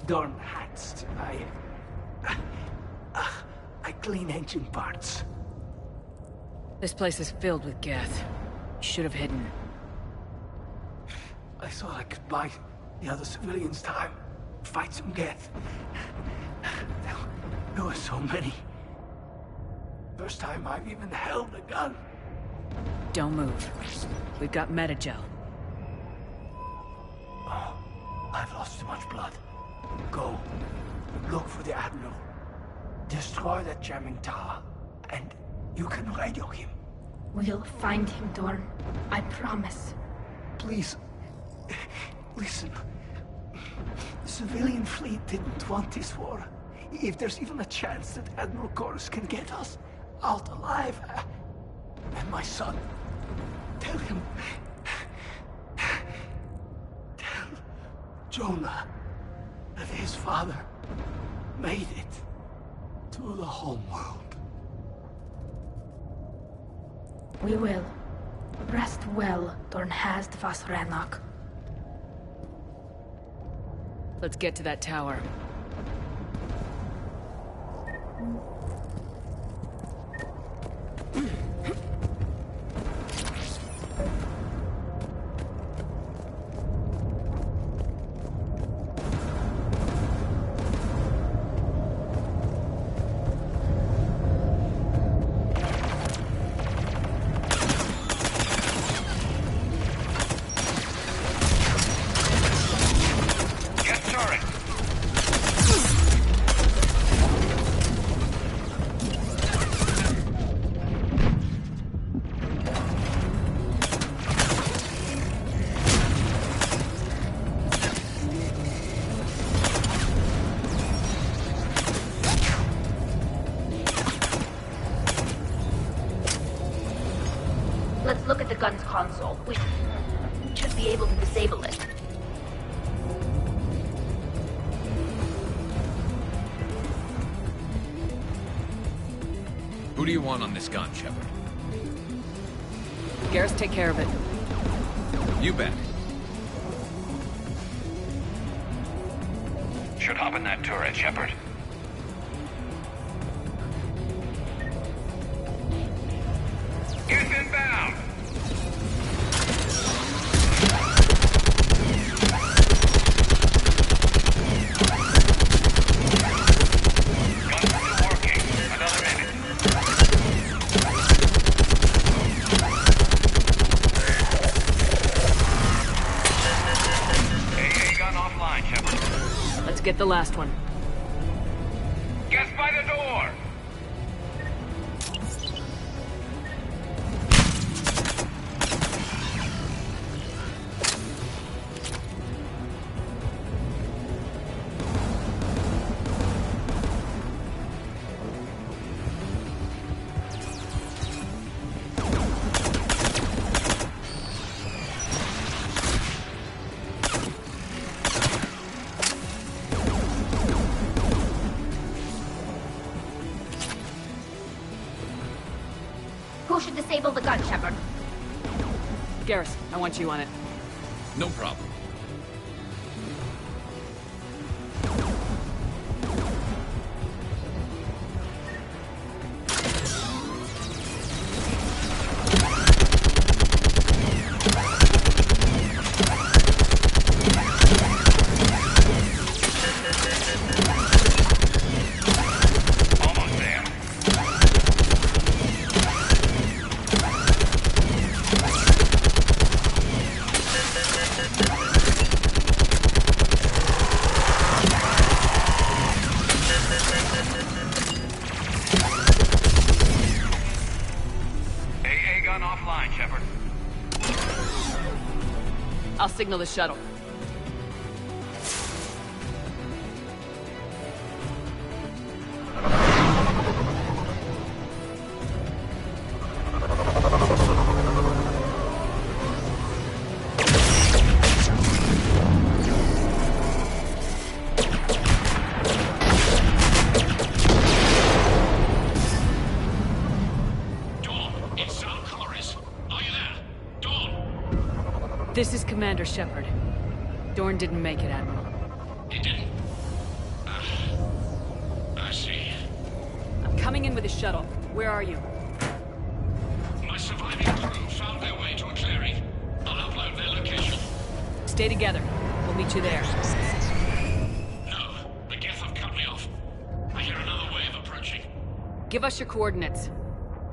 Dorn hats. I clean engine parts. This place is filled with Geth. You should have hidden. I thought I could buy the other civilians time. Fight some Geth. There were so many. First time I've even held a gun. Don't move. We've got metagel. Oh, I've lost too much blood. Go. Look for the Admiral. Destroy that jamming tower. And you can radio him. We'll find him, Dorn. I promise. Please. Listen. The civilian fleet didn't want this war. If there's even a chance that Admiral Chorus can get us out alive, and my son, tell him, tell Jonah that his father made it to the home world. We will. Rest well, Dorn Hast vas Rannoch. Let's get to that tower. Let's look at the gun's console. We should be able to disable it. Who do you want on this gun, Shepard? Garrus, take care of it. You bet. Should hop in that turret, Shepard. Get inbound! Gun's still working. Another minute. AA gun offline, Shepard. Let's get the last one. Guess by the door! Who should disable the gun, Shepard? Garrus, I want you on it. No problem. I'll signal the shuttle. This is Commander Shepard. Dorn didn't make it, Admiral. He didn't? I see. I'm coming in with a shuttle. Where are you? My surviving crew found their way to a clearing. I'll upload their location. Stay together. We'll meet you there. No, the Geth have cut me off. I hear another wave approaching. Give us your coordinates.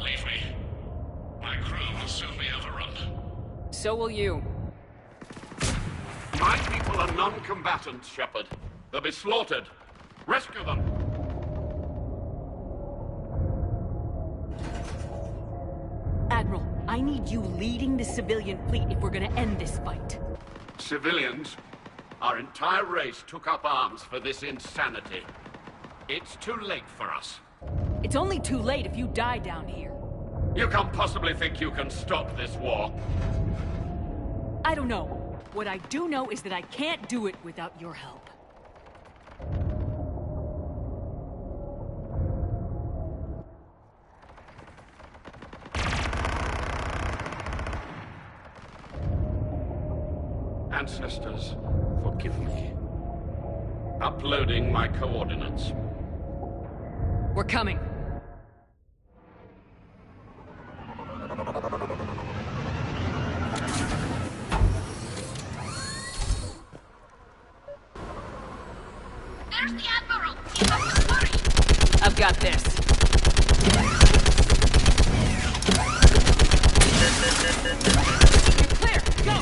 Leave me. My crew will soon be overrun. So will you. My people are non-combatants, Shepard. They'll be slaughtered. Rescue them! Admiral, I need you leading the civilian fleet if we're gonna end this fight. Civilians? Our entire race took up arms for this insanity. It's too late for us. It's only too late if you die down here. You can't possibly think you can stop this war. I don't know. What I do know is that I can't do it without your help. Ancestors, forgive me. Uploading my coordinates. We're coming. There's the Admiral! You have to hurry! I've got this. You're clear! Go!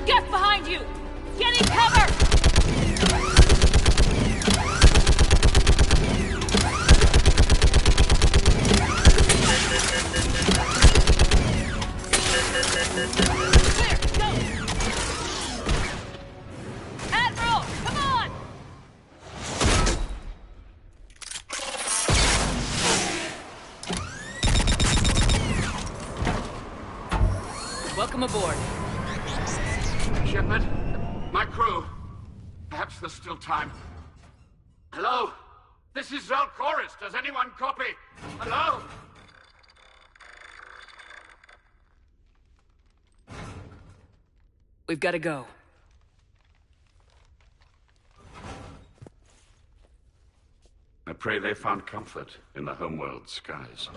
Get behind you! Getting cover! Clear! Go! Admiral! Come on! Welcome aboard. Shepard, my crew. Perhaps there's still time. Hello? This is Zalcoris. Does anyone copy? Hello? We've got to go. I pray they found comfort in the homeworld skies.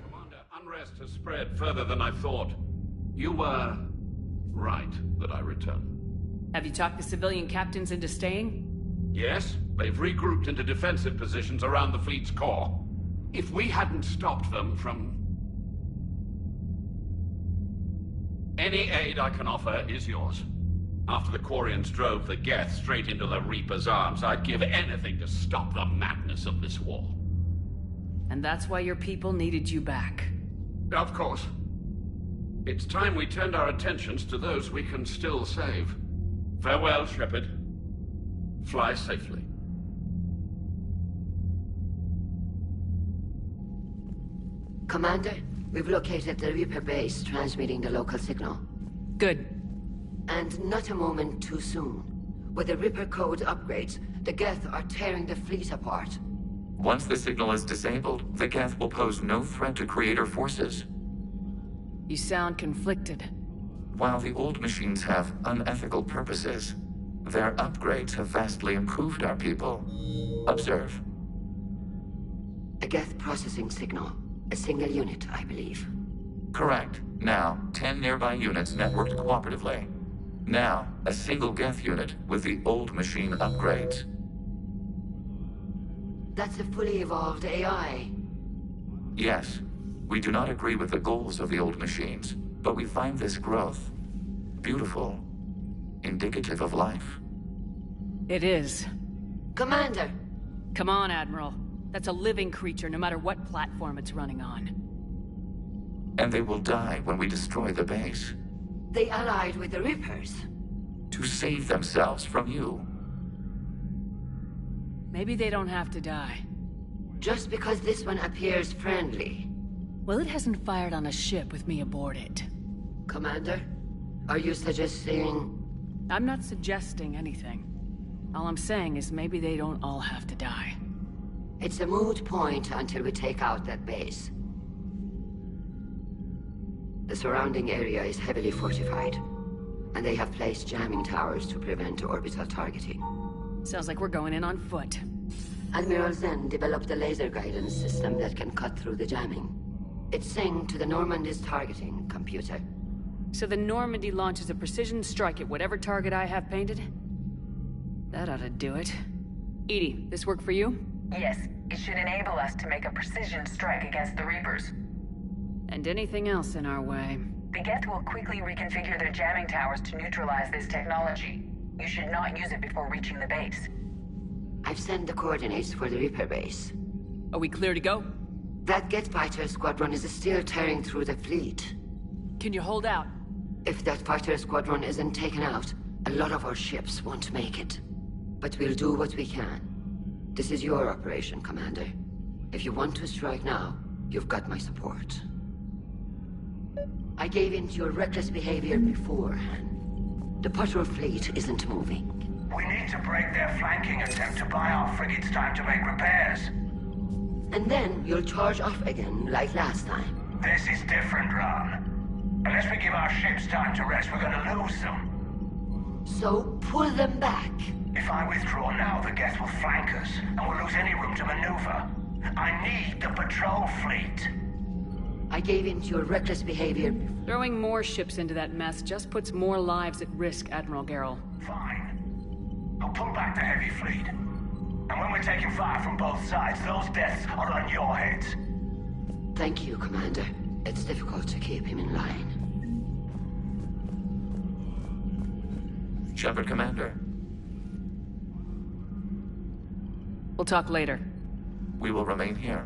Commander, unrest has spread further than I thought. You were right that I return. Have you talked the civilian captains into staying? Yes, they've regrouped into defensive positions around the fleet's core. If we hadn't stopped them from... Any aid I can offer is yours. After the Quarians drove the Geth straight into the Reaper's arms, I'd give anything to stop the madness of this war. And that's why your people needed you back. Of course. It's time we turned our attentions to those we can still save. Farewell, Shepard. Fly safely. Commander, we've located the Reaper base transmitting the local signal. Good. And not a moment too soon. With the Reaper code upgrades, the Geth are tearing the fleet apart. Once the signal is disabled, the Geth will pose no threat to Creator forces. You sound conflicted. While the old machines have unethical purposes, their upgrades have vastly improved our people. Observe. A Geth processing signal. A single unit, I believe. Correct. Now, 10 nearby units networked cooperatively. Now, a single Geth unit with the old machine upgrades. That's a fully evolved AI. Yes. We do not agree with the goals of the old machines, but we find this growth beautiful, indicative of life. It is. Commander! Come on, Admiral. That's a living creature, no matter what platform it's running on. And they will die when we destroy the base. They allied with the Reapers. To save themselves from you. Maybe they don't have to die. Just because this one appears friendly. Well, it hasn't fired on a ship with me aboard it. Commander, are you suggesting... I'm not suggesting anything. All I'm saying is maybe they don't all have to die. It's a moot point until we take out that base. The surrounding area is heavily fortified, and they have placed jamming towers to prevent orbital targeting. Sounds like we're going in on foot. Admiral Zen developed a laser guidance system that can cut through the jamming. It's synced to the Normandy's targeting computer. So the Normandy launches a precision strike at whatever target I have painted? That ought to do it. Edie, this work for you? Yes, it should enable us to make a precision strike against the Reapers. And anything else in our way. The Geth will quickly reconfigure their jamming towers to neutralize this technology. You should not use it before reaching the base. I've sent the coordinates for the Reaper base. Are we clear to go? That Geth fighter squadron is still tearing through the fleet. Can you hold out? If that fighter squadron isn't taken out, a lot of our ships won't make it. But we'll do what we can. This is your operation, Commander. If you want to strike now, you've got my support. I gave in to your reckless behavior beforehand. The patrol fleet isn't moving. We need to break their flanking attempt to buy our frigates time to make repairs. And then you'll charge off again, like last time. This is different, Ran. Unless we give our ships time to rest, we're gonna lose them. So, pull them back. If I withdraw now, the Geth will flank us, and we'll lose any room to maneuver. I need the patrol fleet. I gave in to your reckless behavior. Throwing more ships into that mess just puts more lives at risk, Admiral Garrel. Fine. I'll pull back the heavy fleet. And when we're taking fire from both sides, those deaths are on your heads. Thank you, Commander. It's difficult to keep him in line. Shepard, Commander. We'll talk later. We will remain here.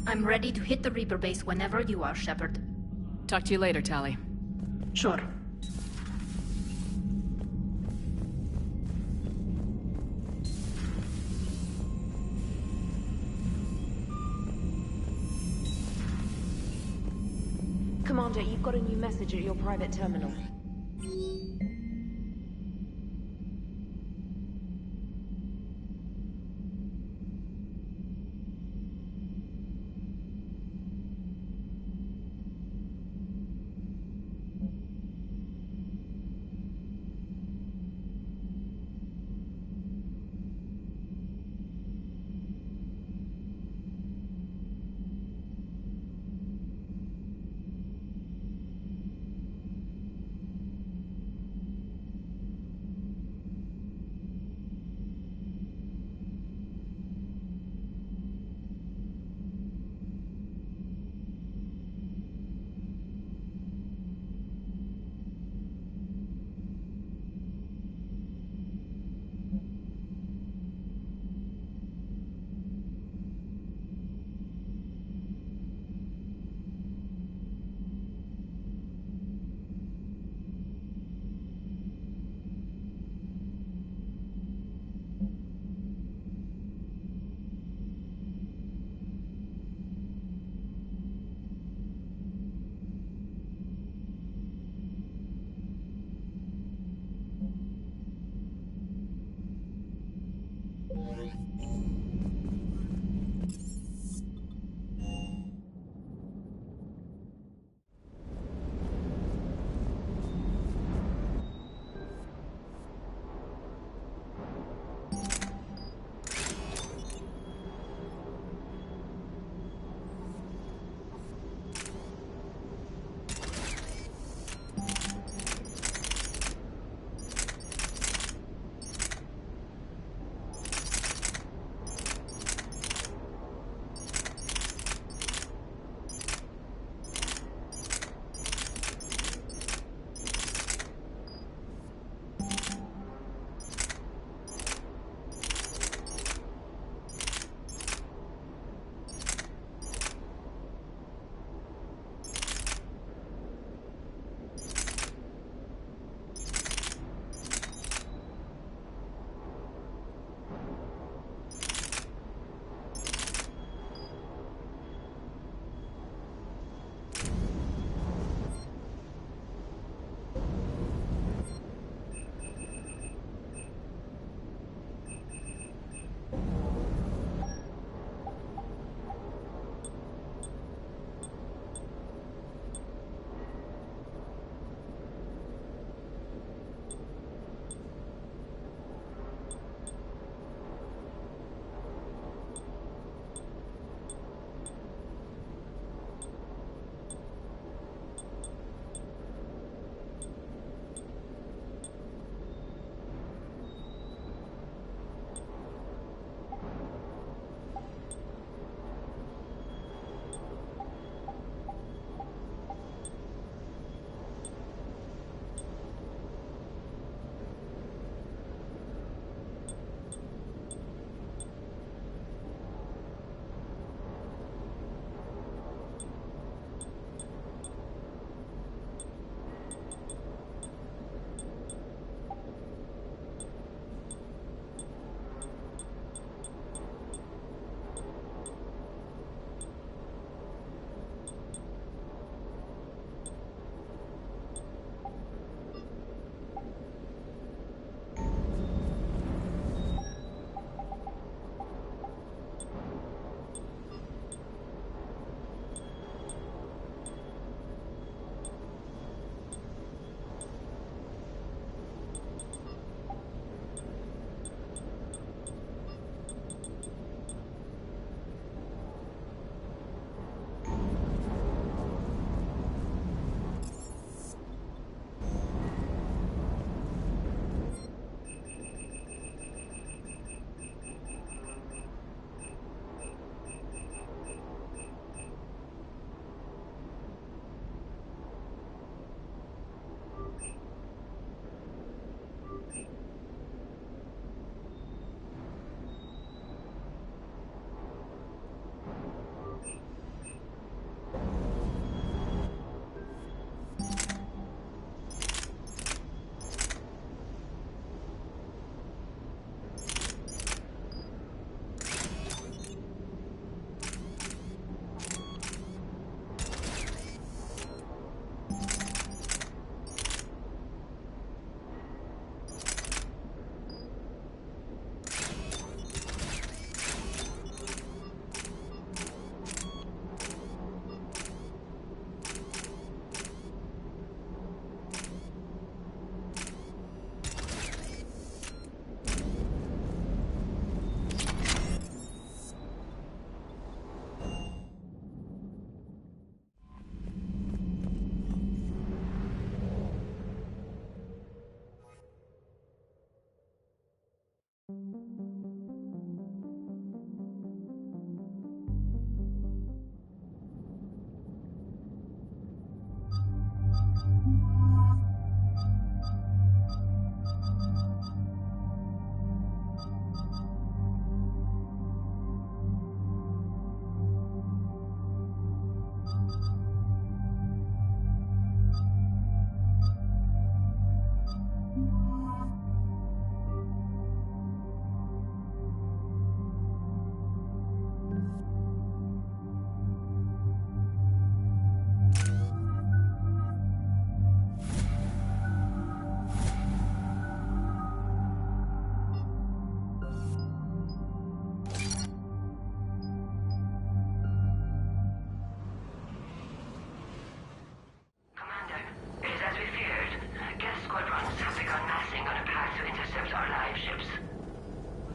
I'm ready to hit the Reaper base whenever you are, Shepard. Talk to you later, Tali. Sure. Commander, you've got a new message at your private terminal.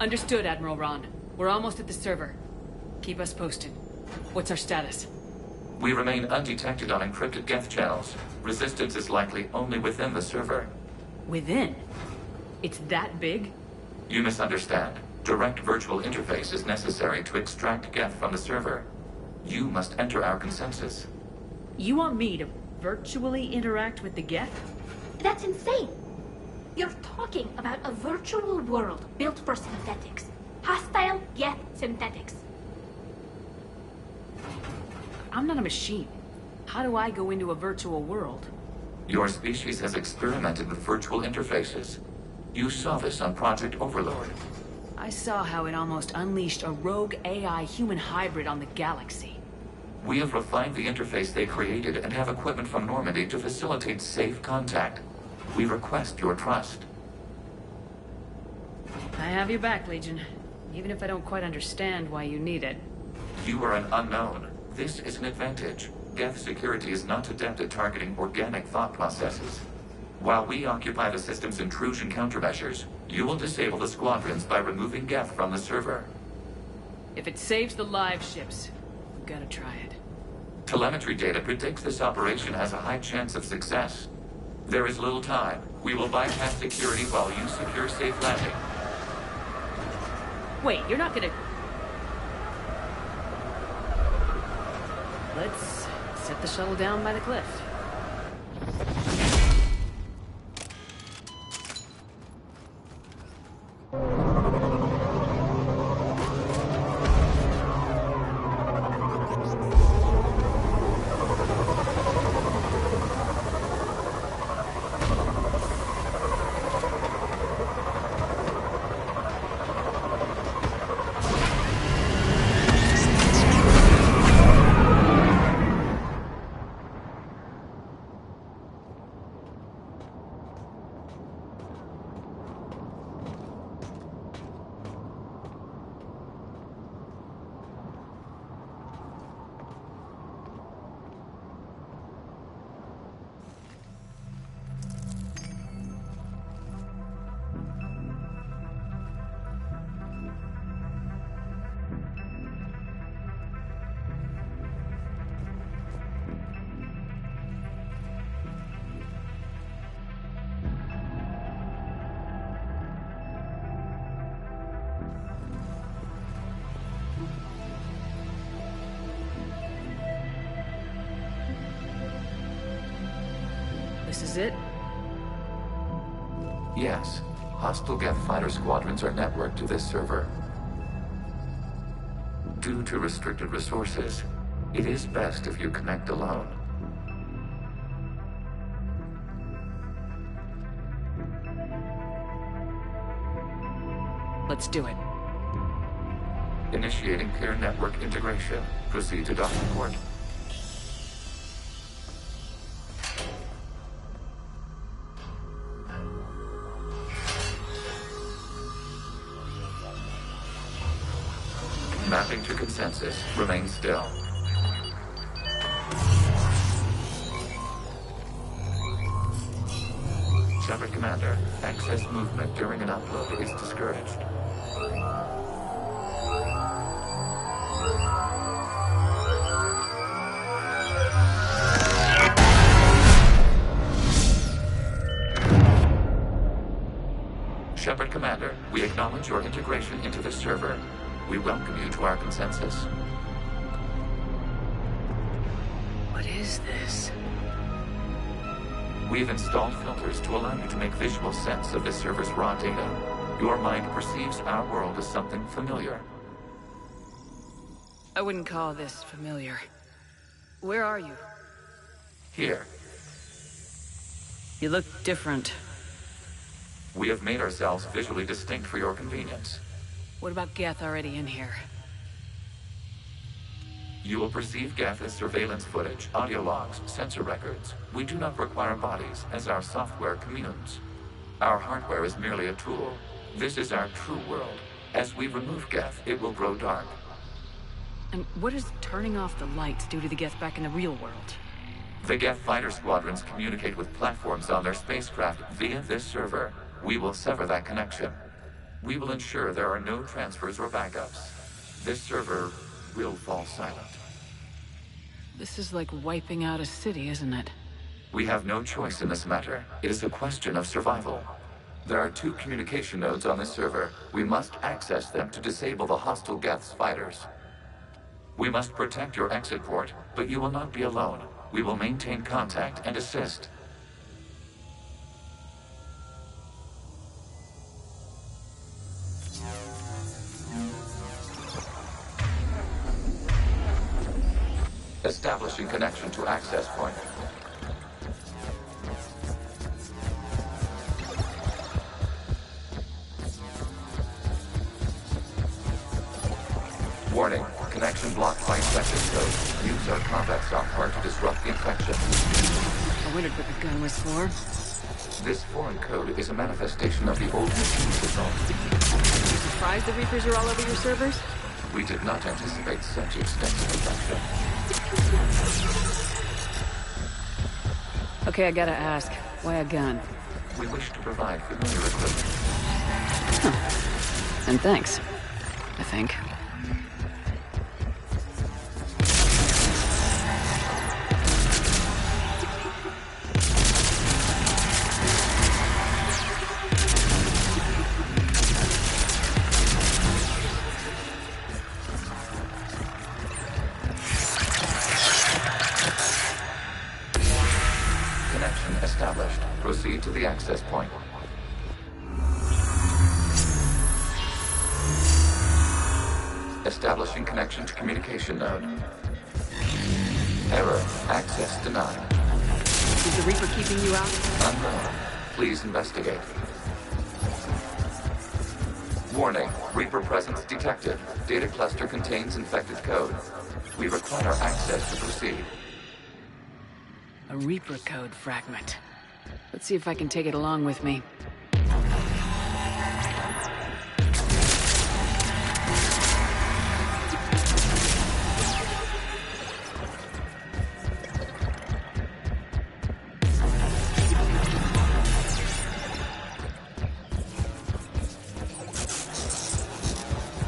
Understood, Admiral Ron. We're almost at the server. Keep us posted. What's our status? We remain undetected on encrypted Geth channels. Resistance is likely only within the server. Within? It's that big? You misunderstand. Direct virtual interface is necessary to extract Geth from the server. You must enter our consensus. You want me to virtually interact with the Geth? That's insane! You're talking about a virtual world built for synthetics. Hostile Geth synthetics. I'm not a machine. How do I go into a virtual world? Your species has experimented with virtual interfaces. You saw this on Project Overlord. I saw how it almost unleashed a rogue AI human hybrid on the galaxy. We have refined the interface they created and have equipment from Normandy to facilitate safe contact. We request your trust. I have your back, Legion. Even if I don't quite understand why you need it. You are an unknown. This is an advantage. Geth security is not adept at targeting organic thought processes. While we occupy the system's intrusion countermeasures, you will disable the squadrons by removing Geth from the server. If it saves the live ships, we've got to try it. Telemetry data predicts this operation has a high chance of success. There is little time. We will bypass security while you secure safe landing. Wait, you're not gonna... Let's set the shuttle down by the cliff. This is it? Yes. Hostile Geth fighter squadrons are networked to this server. Due to restricted resources, it is best if you connect alone. Let's do it. Initiating peer network integration. Proceed to docking port. Mapping to consensus. Remain still. Shepard Commander, excess movement during an upload is discouraged. Shepard Commander, we acknowledge your integration into the server. We welcome you to our consensus. What is this? We've installed filters to allow you to make visual sense of this server's raw data. Your mind perceives our world as something familiar. I wouldn't call this familiar. Where are you? Here. You look different. We have made ourselves visually distinct for your convenience. What about Geth already in here? You will perceive Geth as surveillance footage, audio logs, sensor records. We do not require bodies, as our software communes. Our hardware is merely a tool. This is our true world. As we remove Geth, it will grow dark. And what does turning off the lights do to the Geth back in the real world? The Geth fighter squadrons communicate with platforms on their spacecraft via this server. We will sever that connection. We will ensure there are no transfers or backups. This server will fall silent. This is like wiping out a city, isn't it? We have no choice in this matter. It is a question of survival. There are 2 communication nodes on this server. We must access them to disable the hostile Geth's fighters. We must protect your exit port, but you will not be alone. We will maintain contact and assist. Establishing connection to access point. Warning, connection blocked by infected code. Use our combat software to disrupt the infection. I wondered what the gun was for. This foreign code is a manifestation of the old machine signal. Are you surprised the Reapers are all over your servers? We did not anticipate such extensive infection. Okay, I gotta ask. Why a gun? We wish to provide familiar equipment. Huh. And thanks. I think. Proceed to the access point. Establishing connection to communication node. Error. Access denied. Is the Reaper keeping you out? Unknown. Please investigate. Warning. Reaper presence detected. Data cluster contains infected code. We require access to proceed. A Reaper code fragment. Let's see if I can take it along with me.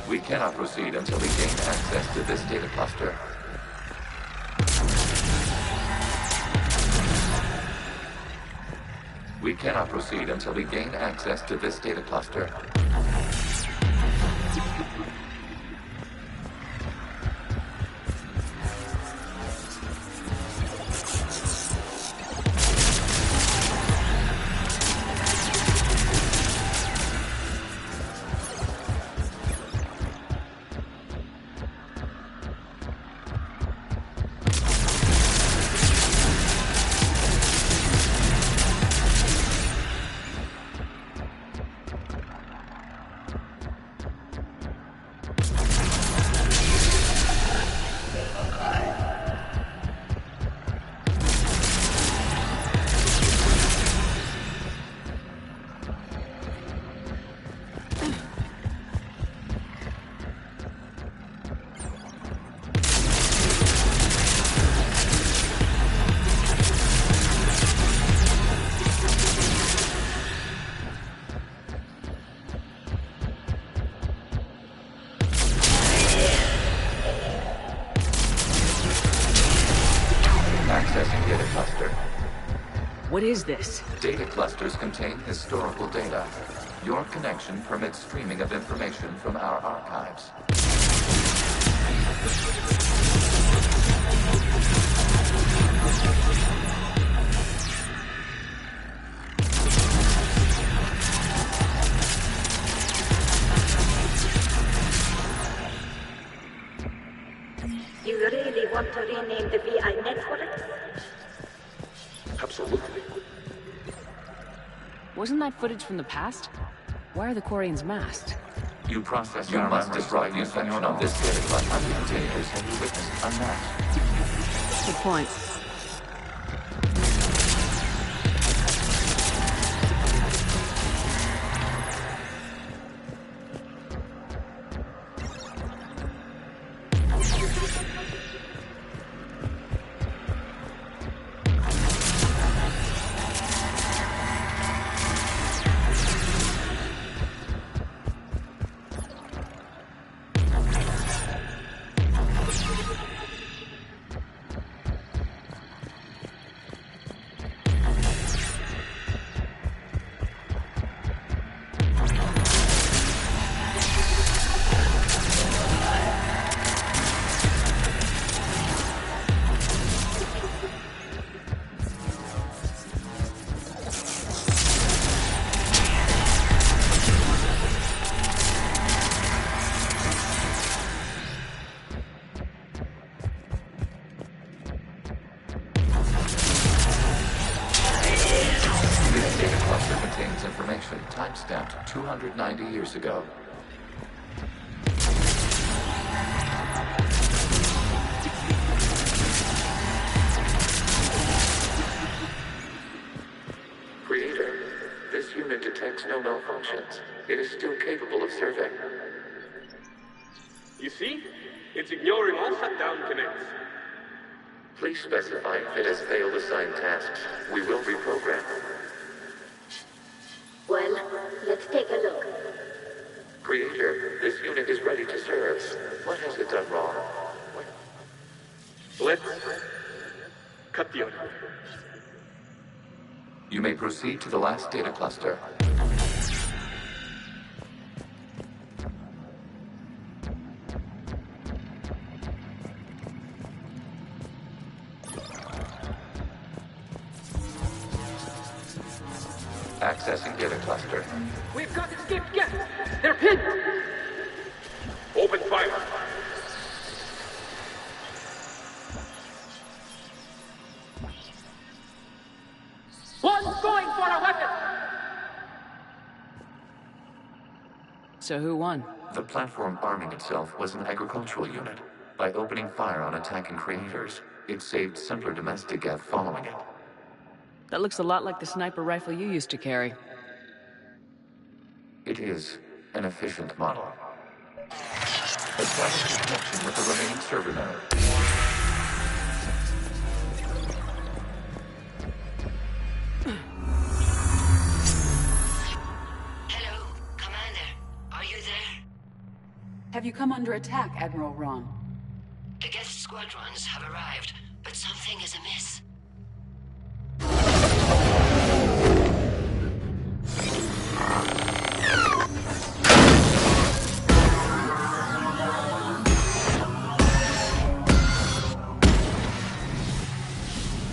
We cannot proceed until we gain access to this data cluster. We cannot proceed until we gain access to this data cluster. What is this? Data clusters contain historical data. Your connection permits streaming of information from our archives. You really want to rename the VI network? Absolutely. Wasn't that footage from the past? Why are the Quarians masked? You must disrupt the infection of this data cluster containers and you witness unmatched. Good point. timestamped 290 years ago. Creator, this unit detects no malfunctions. It is still capable of serving. You see? It's ignoring all shutdown connects. Please specify if it has failed assigned tasks. We will reprogram. Well, let's take a look. Creator, this unit is ready to serve. What has it done wrong? Let's cut the audio. You may proceed to the last data cluster. Accessing data cluster. We've got escaped guests! They're pinned! Open fire! One's going for a weapon! So who won? The platform arming itself was an agricultural unit. By opening fire on attacking creators, it saved simpler domestic Geth following it. That looks a lot like the sniper rifle you used to carry. It is an efficient model. Establish a connection with the remaining server node. Hello, Commander. Are you there? Have you come under attack, Admiral Ron? The Geth squadrons have arrived, but something is amiss.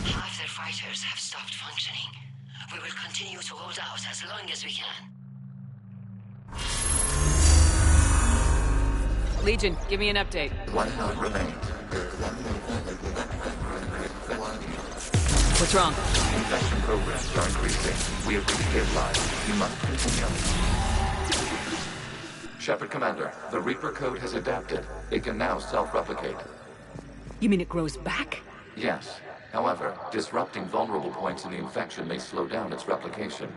Half their fighters have stopped functioning. We will continue to hold out as long as we can. Legion, give me an update. One node remains. What's wrong? Infection programs are increasing. We have reached deadline. You must continue. Shepard Commander, the Reaper code has adapted. It can now self-replicate. You mean it grows back? Yes. However, disrupting vulnerable points in the infection may slow down its replication.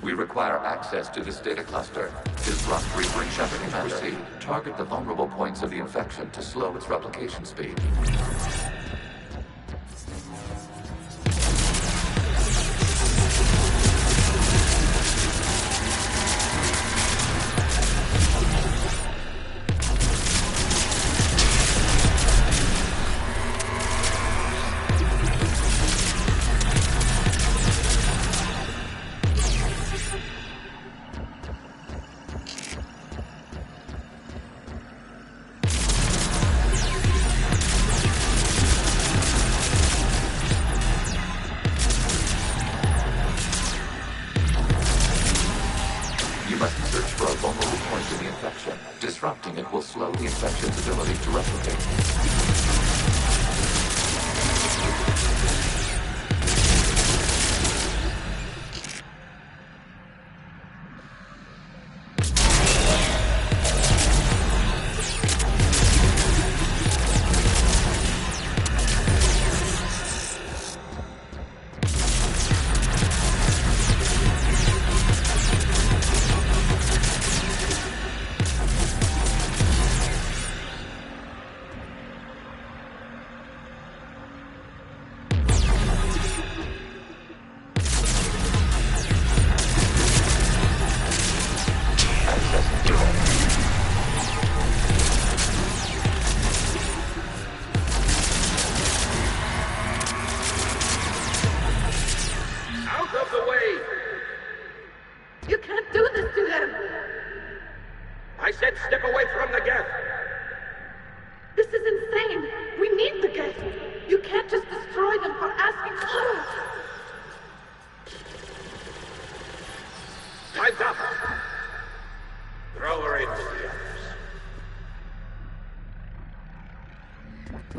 We require access to this data cluster. Disrupt Reaper and Shepard Commander. Proceed. Target the vulnerable points of the infection to slow its replication speed. Disrupting it will slow the infection's ability to replicate.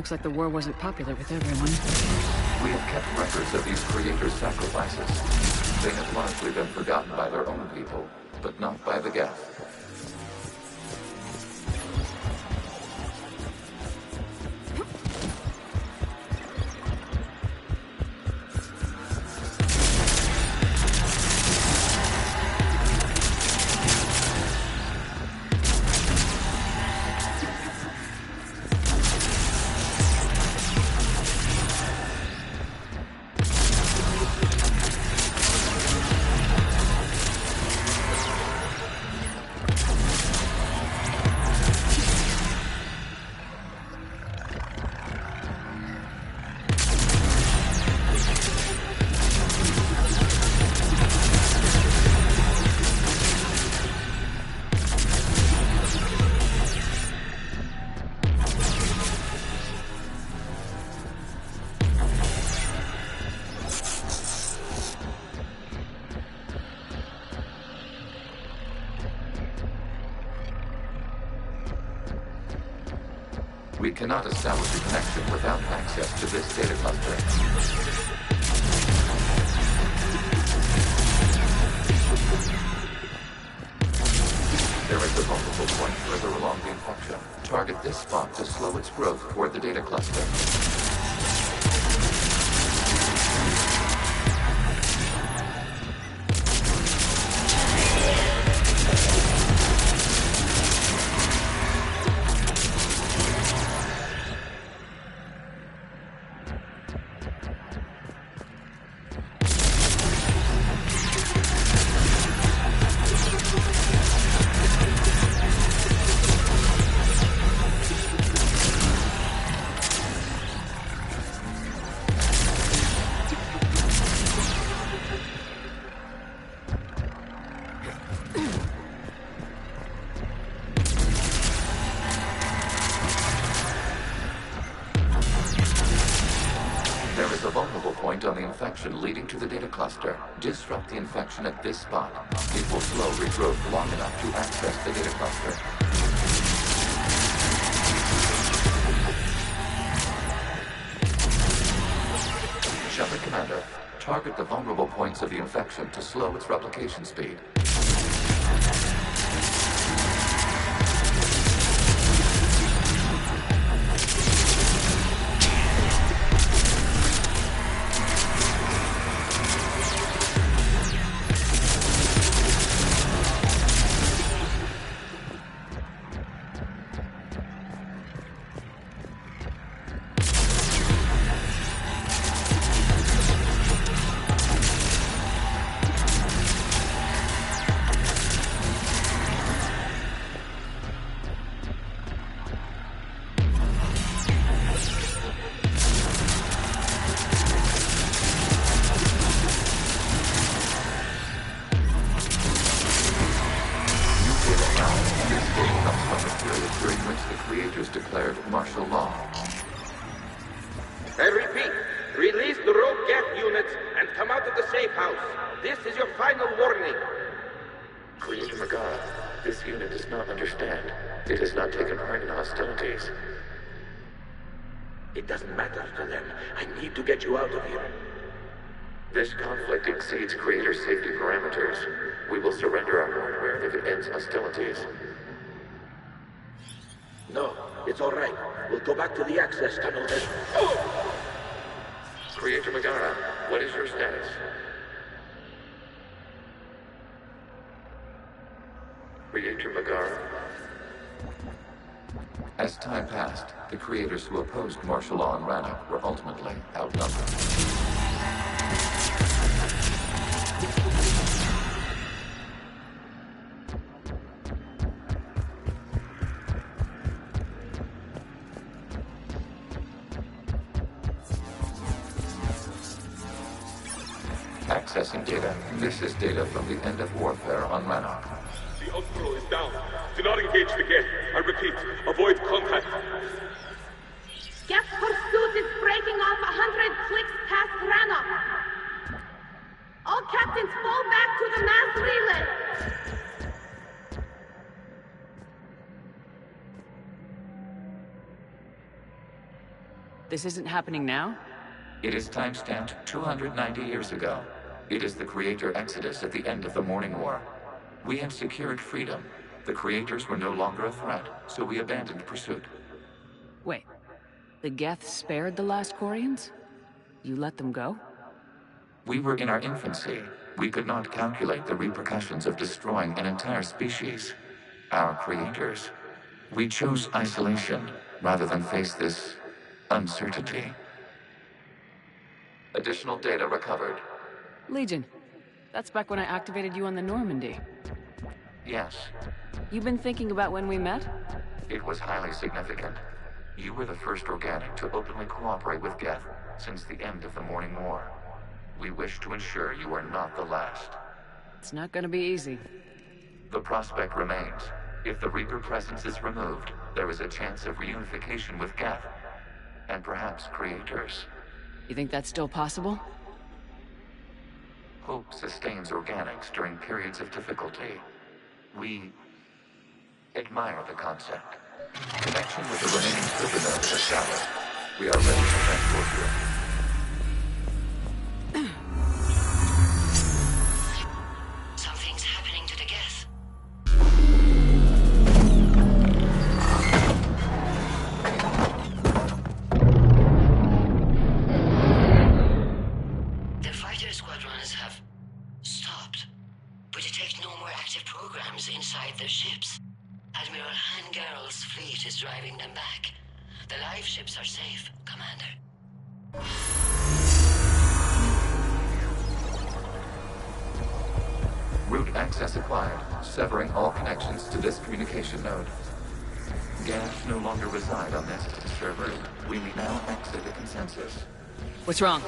Looks like the war wasn't popular with everyone. We have kept records of these creators' sacrifices. They have largely been forgotten by their own people, but not by the Geth. We cannot establish a connection without access to this data cluster. There is a vulnerable point further along the infection. Target this spot to slow its growth toward the data cluster. On the infection leading to the data cluster. Disrupt the infection at this spot. It will slow regrowth long enough to access the data cluster. Shepard Commander, target the vulnerable points of the infection to slow its replication speed. It doesn't matter to them. I need to get you out of here. This conflict exceeds Creator safety parameters. We will surrender our hardware if it ends hostilities. No, it's all right. We'll go back to the access tunnel then. Oh! Creator Megara, what is your status? Creator Megara. As time passed, the creators who opposed martial law in Rannoch were ultimately outnumbered. Accessing data. This is data from the end of warfare on Rannoch. The Umbro is down. Do not engage the Geth. I repeat, avoid contact. Geth pursuit is breaking off 100 clicks past Rannoch. All captains fall back to the mass relay. This isn't happening now? It is timestamped 290 years ago. It is the Creator Exodus at the end of the Morning War. We had secured freedom. The Creators were no longer a threat, so we abandoned pursuit. Wait, the Geth spared the last Quarians? You let them go? We were in our infancy. We could not calculate the repercussions of destroying an entire species. Our creators. We chose isolation rather than face this uncertainty. Additional data recovered. Legion. That's back when I activated you on the Normandy. Yes. You've been thinking about when we met? It was highly significant. You were the first organic to openly cooperate with Geth since the end of the Morning War. We wish to ensure you are not the last. It's not gonna be easy. The prospect remains. If the Reaper presence is removed, there is a chance of reunification with Geth. And perhaps Creators. You think that's still possible? Hope sustains organics during periods of difficulty. We admire the concept. Connection with the remaining server nodes established. We are ready to transport you. Something's happening to the Geth. The fighter squadrons have stopped. We detect no more active programs inside their ships. Admiral Hangarl's fleet is driving them back. The live ships are safe, Commander. Route access acquired, severing all connections to this communication node. Geth no longer reside on this server. We may now exit the consensus. What's wrong?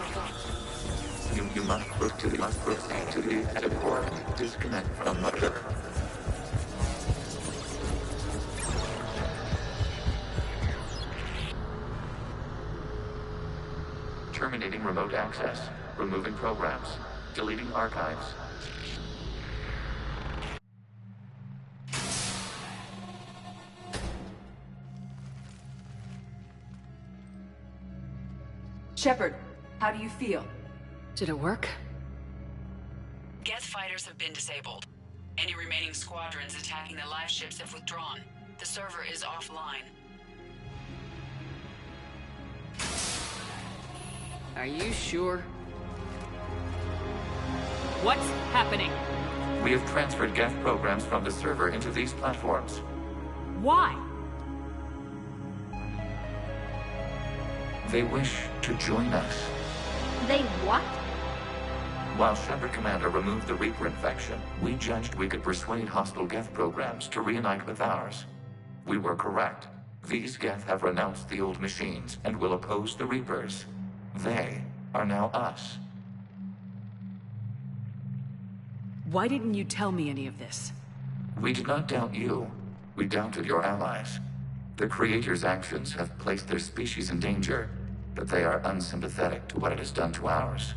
You must proceed to the exit port. Disconnect from the server. Terminating remote access. Removing programs. Deleting archives. Shepard, how do you feel? Did it work? Geth fighters have been disabled. Any remaining squadrons attacking the live ships have withdrawn. The server is offline. Are you sure? What's happening? We have transferred Geth programs from the server into these platforms. Why? They wish to join us. They what? While Shepard Commander removed the Reaper infection, we judged we could persuade hostile Geth programs to reunite with ours. We were correct. These Geth have renounced the old machines and will oppose the Reapers. They are now us. Why didn't you tell me any of this? We did not doubt you. We doubted your allies. The Creator's actions have placed their species in danger, but they are unsympathetic to what it has done to ours.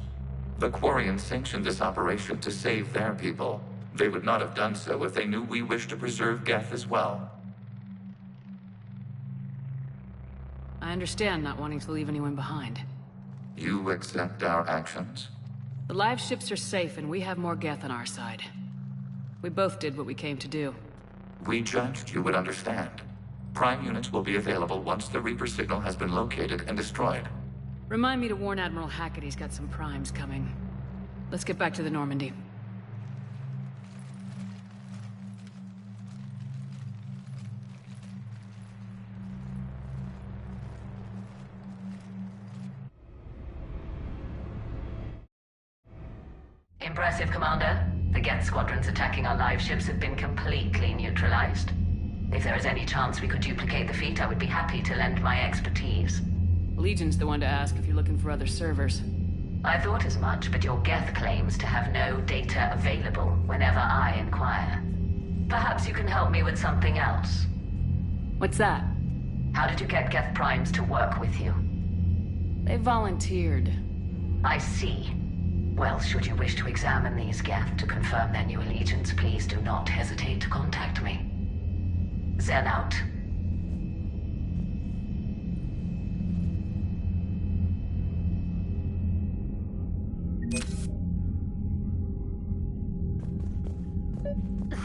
The Quarians sanctioned this operation to save their people. They would not have done so if they knew we wished to preserve Geth as well. I understand not wanting to leave anyone behind. You accept our actions? The live ships are safe and we have more Geth on our side. We both did what we came to do. We judged you would understand. Prime units will be available once the Reaper signal has been located and destroyed. Remind me to warn Admiral Hackett he's got some primes coming. Let's get back to the Normandy. Impressive, Commander. The Geth squadrons attacking our live ships have been completely neutralized. If there is any chance we could duplicate the feat, I would be happy to lend my expertise. Legion's the one to ask if you're looking for other servers. I thought as much, but your Geth claims to have no data available whenever I inquire. Perhaps you can help me with something else. What's that? How did you get Geth primes to work with you? They volunteered. I see. Well, should you wish to examine these Geth to confirm their new allegiance, please do not hesitate to contact me. Zen out.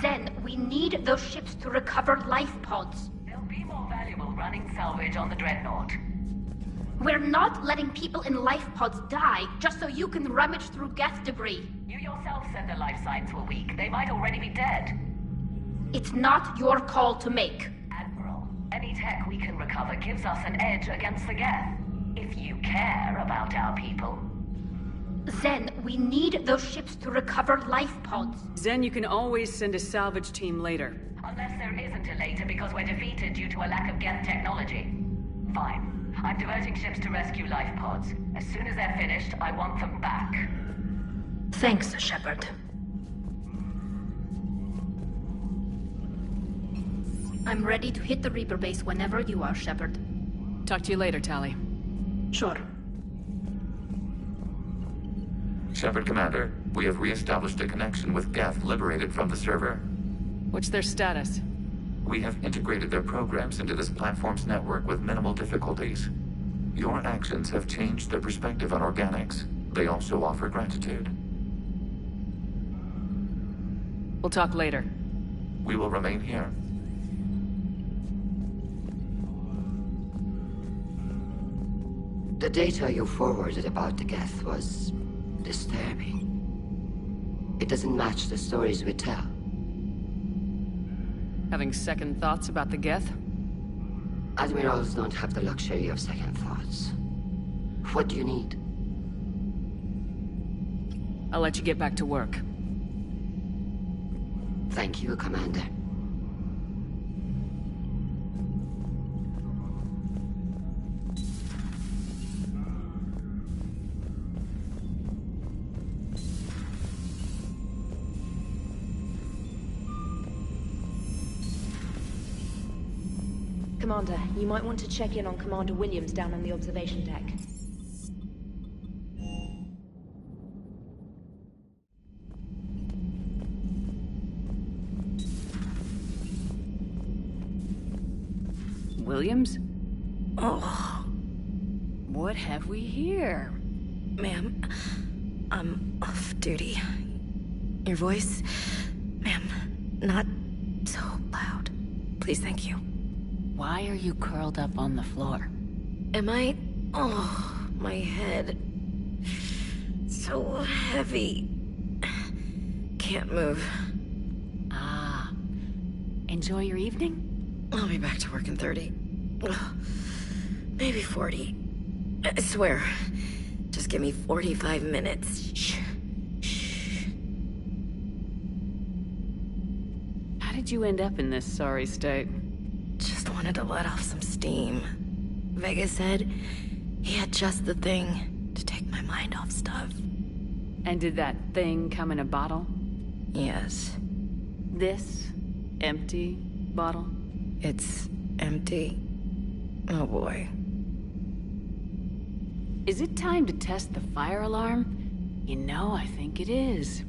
Zen, we need those ships to recover life pods. They'll be more valuable running salvage on the Dreadnought. We're not letting people in life pods die just so you can rummage through Geth debris. You yourself said their life signs were weak. They might already be dead. It's not your call to make. Admiral, any tech we can recover gives us an edge against the Geth. If you care about our people. Zen, we need those ships to recover life pods. Zen, you can always send a salvage team later. Unless there isn't a later because we're defeated due to a lack of Geth technology. Fine. I'm diverting ships to rescue life pods. As soon as they're finished, I want them back. Thanks, Shepard. I'm ready to hit the Reaper base whenever you are, Shepard. Talk to you later, Tali. Sure. Shepard, Commander, we have re-established a connection with Geth liberated from the server. What's their status? We have integrated their programs into this platform's network with minimal difficulties. Your actions have changed their perspective on organics. They also offer gratitude. We'll talk later. We will remain here. The data you forwarded about the Geth was disturbing. It doesn't match the stories we tell. Having second thoughts about the Geth? Admirals don't have the luxury of second thoughts. What do you need? I'll let you get back to work. Thank you, Commander. Commander, you might want to check in on Commander Williams down on the observation deck. Williams? Oh. What have we here? Ma'am, I'm off duty. Your voice, ma'am, not so loud. Please, thank you. Why are you curled up on the floor? Am I? Oh, my head. So heavy. Can't move. Ah. Enjoy your evening? I'll be back to work in 30. Maybe 40. I swear. Just give me 45 minutes. Shh. Shh. How did you end up in this sorry state? Just wanted to let off some steam. Vega said he had just the thing to take my mind off stuff. And did that thing come in a bottle? Yes. This empty bottle? It's empty. Oh boy. Is it time to test the fire alarm? You know, I think it is.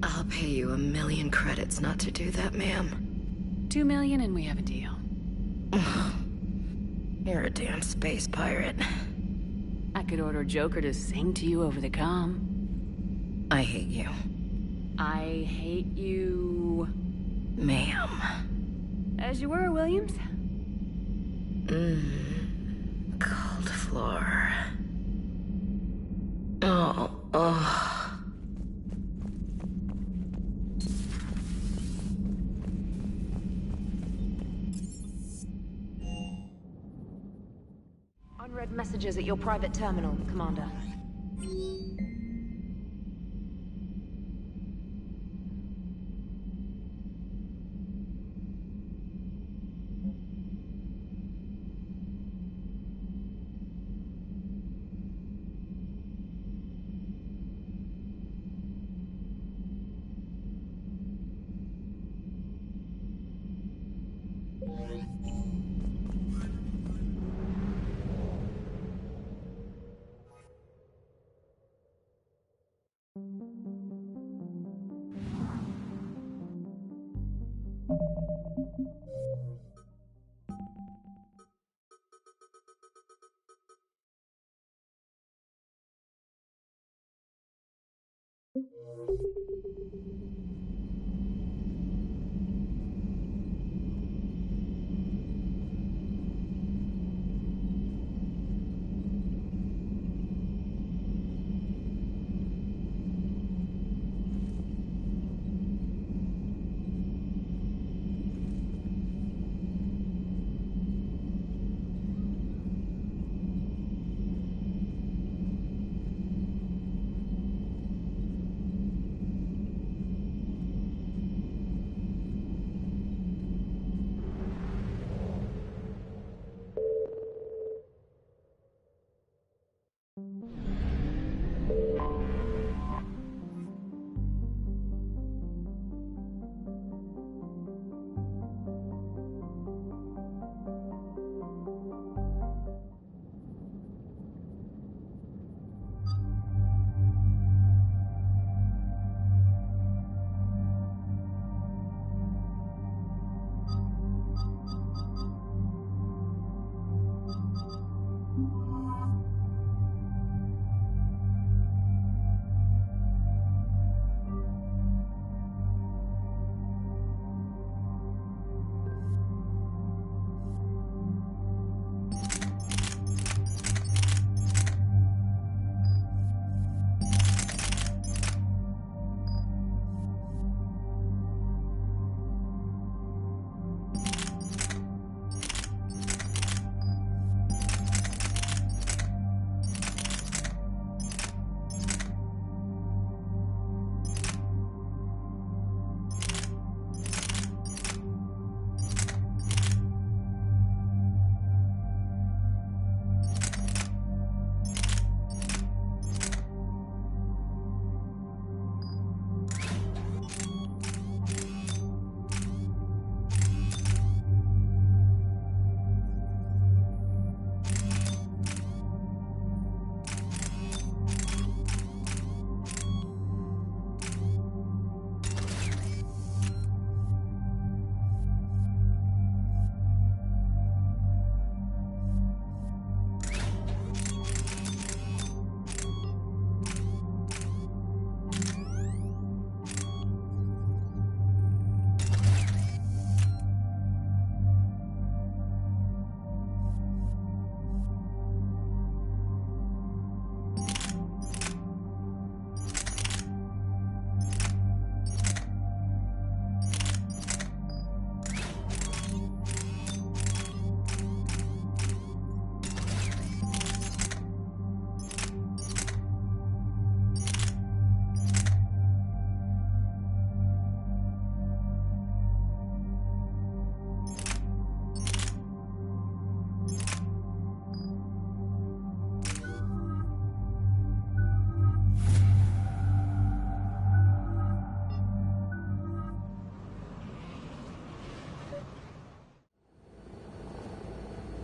I'll pay you 1,000,000 credits not to do that, ma'am. 2 million and we have a deal. You're a damn space pirate. I could order Joker to sing to you over the comm. I hate you. I hate you... Ma'am. As you were, Williams. Cold floor. Oh. Unread messages at your private terminal, Commander.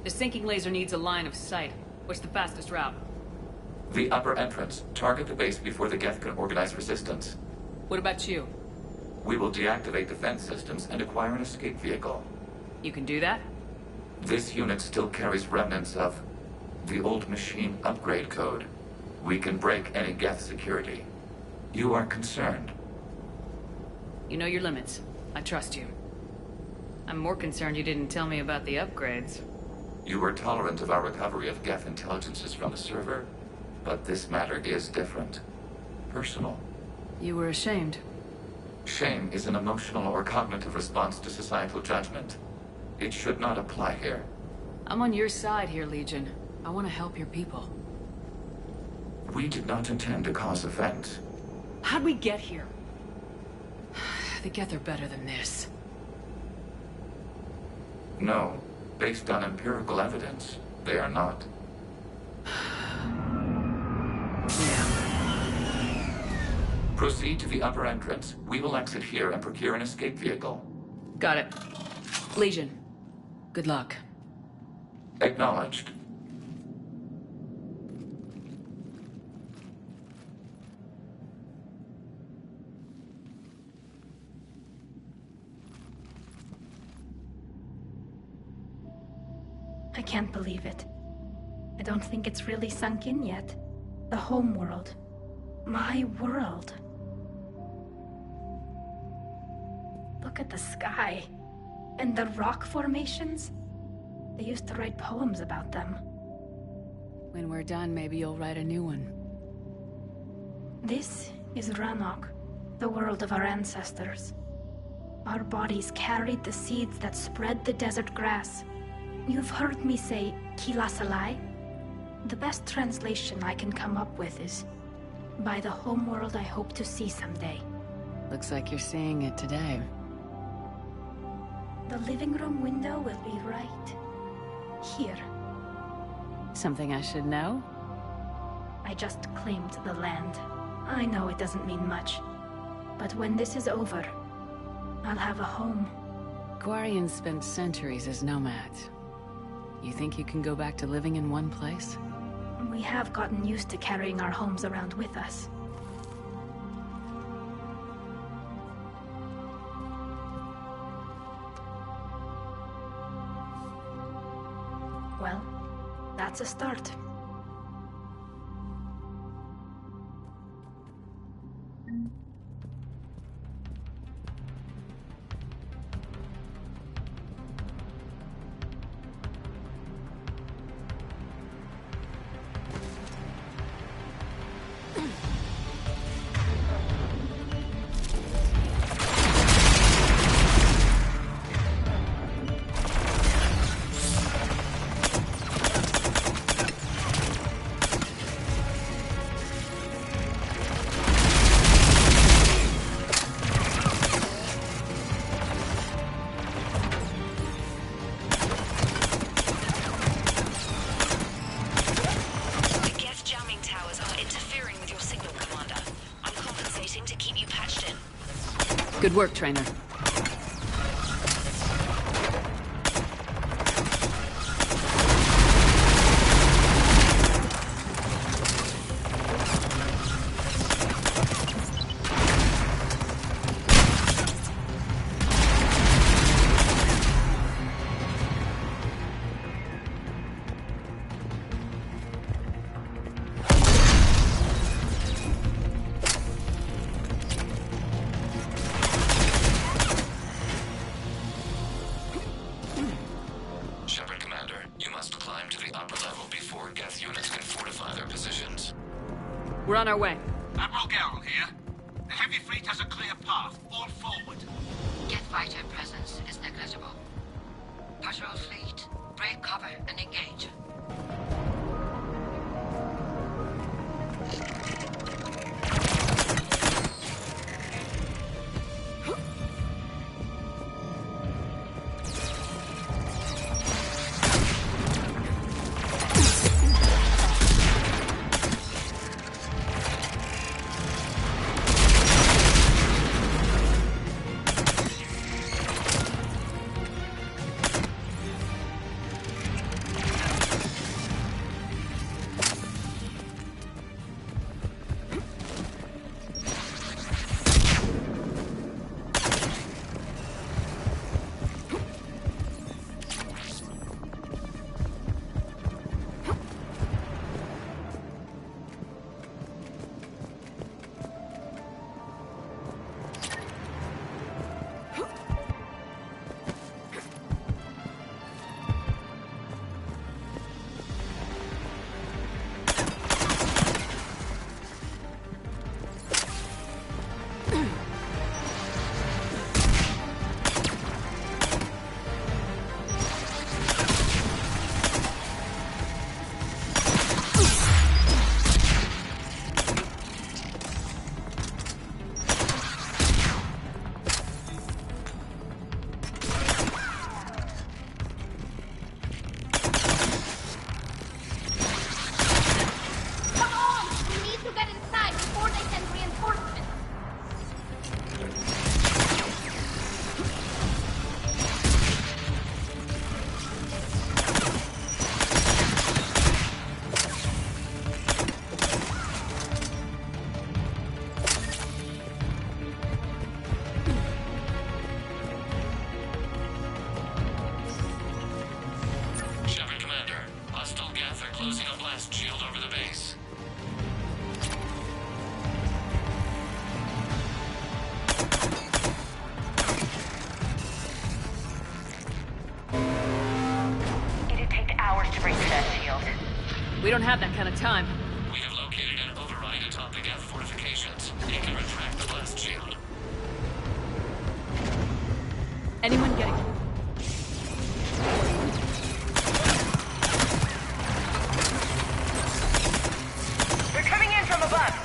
The sinking laser needs a line of sight. What's the fastest route? The upper entrance. Target the base before the Geth can organize resistance. What about you? We will deactivate defense systems and acquire an escape vehicle. You can do that? This unit still carries remnants of the old machine upgrade code. We can break any Geth security. You are concerned. You know your limits. I trust you. I'm more concerned you didn't tell me about the upgrades. You were tolerant of our recovery of Geth intelligences from the server, but this matter is different. Personal. You were ashamed. Shame is an emotional or cognitive response to societal judgment. It should not apply here. I'm on your side here, Legion. I want to help your people. We did not intend to cause offense. How'd we get here? The Geth are better than this. No. Based on empirical evidence, they are not. Proceed to the upper entrance. We will exit here and procure an escape vehicle. Got it. Legion, good luck. Acknowledged. I can't believe it. I don't think it's really sunk in yet. The home world. My world. Look at the sky. And the rock formations. They used to write poems about them. When we're done, maybe you'll write a new one. This is Rannoch, the world of our ancestors. Our bodies carried the seeds that spread the desert grass. You've heard me say, Kilasalai? The best translation I can come up with is, by the homeworld I hope to see someday. Looks like you're seeing it today. The living room window will be right here. Something I should know? I just claimed the land. I know it doesn't mean much, but when this is over, I'll have a home. Quarians spent centuries as nomads. You think you can go back to living in one place? We have gotten used to carrying our homes around with us. Well, that's a start. Good work, Trainer. We're on our way. Admiral Garrel here. The heavy fleet has a clear path. All forward. Geth fighter presence is negligible. Patrol fleet, break cover and engage. We don't have that kind of time. We have located an override atop the Geth fortifications. You can retract the blast shield. Anyone getting... We're coming in from above.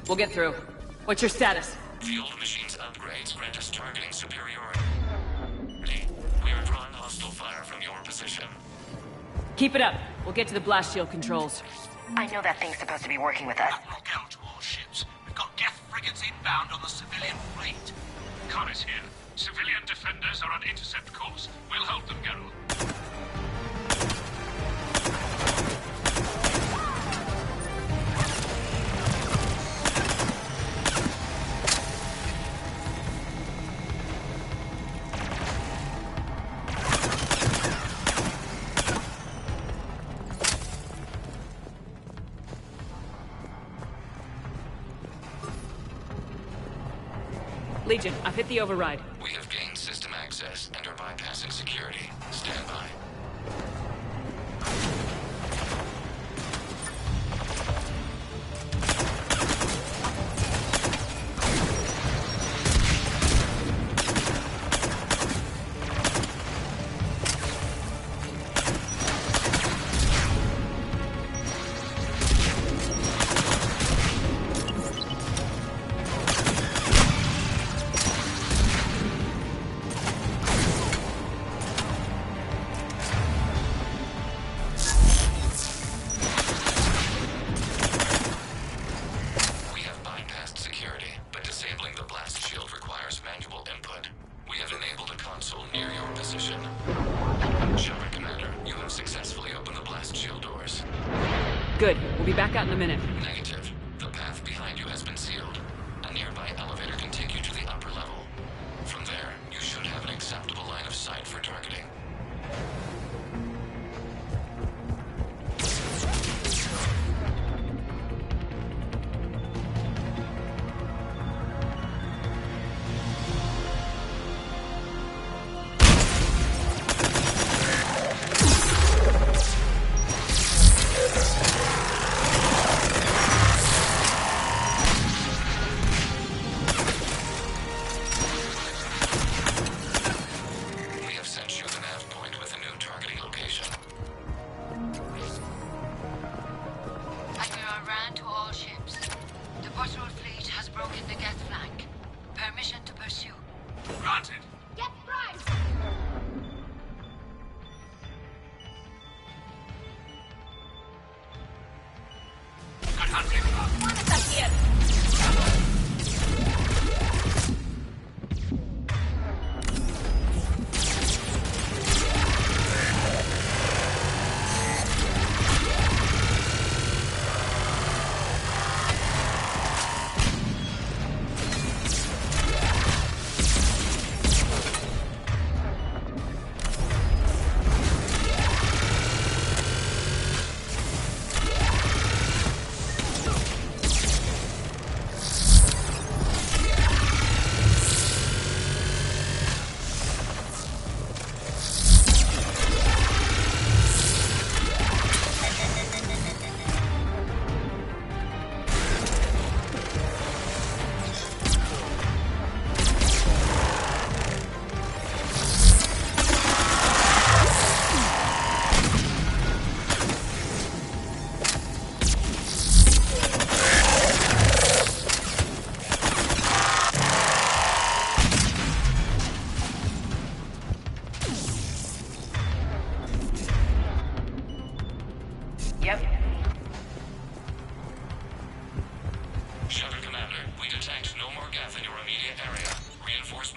We'll get through. What's your status? The old machine's upgrades grant us targeting superiority. We are drawing hostile fire from your position. Keep it up. We'll get to the blast shield controls. I know that thing's supposed to be working with us. Admiral Geralt to all ships. We've got Geth frigates inbound on the civilian fleet. Connors here. Civilian defenders are on intercept course. We'll hold them, Geralt. Legion, I've hit the override. We have gained system access and are bypassing security. Stand by. Good. We'll be back out in a minute. Negative. The path behind you has been sealed. A nearby elevator can take you to the upper level. From there, you should have an acceptable line of sight for targeting.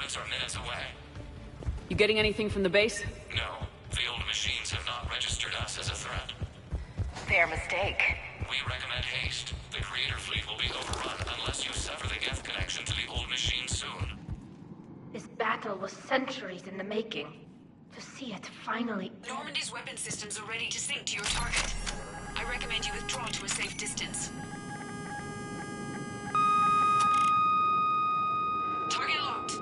settlements are minutes away. You getting anything from the base? No. The old machines have not registered us as a threat. Their mistake. We recommend haste. The Creator fleet will be overrun unless you sever the Geth connection to the old machine soon. This battle was centuries in the making. To see it finally... Normandy's weapon systems are ready to sink to your target. I recommend you withdraw to a safe distance. Target locked.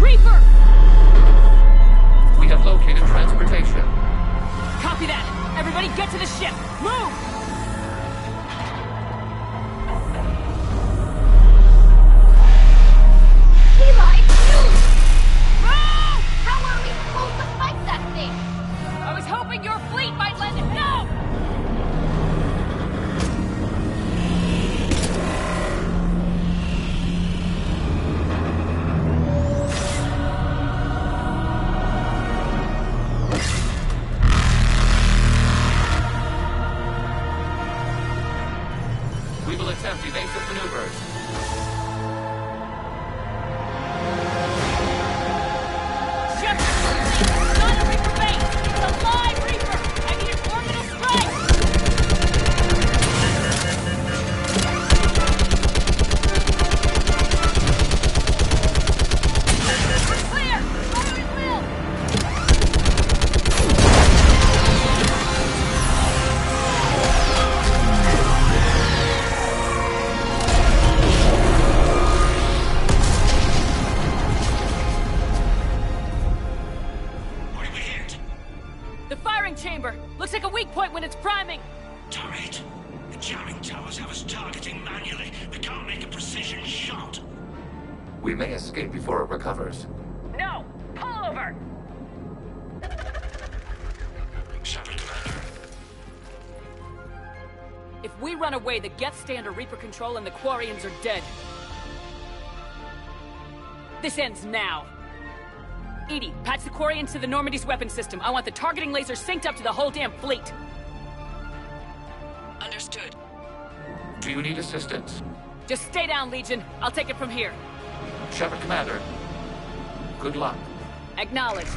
Reaper! We have located transportation. Copy that! Everybody get to the ship! Move! Eli, move! How are we supposed to fight that thing? I was hoping your fleet might let it go! We will attempt evasive maneuvers. Shepard! Not a Reaper base! It's a live Reaper! I need an orbital strike! We're clear! Fire at will! What did we hit? The firing chamber! Looks like a weak point when it's priming! Turret. The jamming towers have us targeting manually. We can't make a precision shot. We may escape before it recovers. No! Pull over! Shepard, Commander. If we run away, the Geth stay under Reaper control and the Quarians are dead. This ends now. Edie, patch the Quarians to the Normandy's weapon system. I want the targeting laser synced up to the whole damn fleet. Understood. Do you need assistance? Just stay down, Legion. I'll take it from here. Shepard, Commander. Good luck. Acknowledged.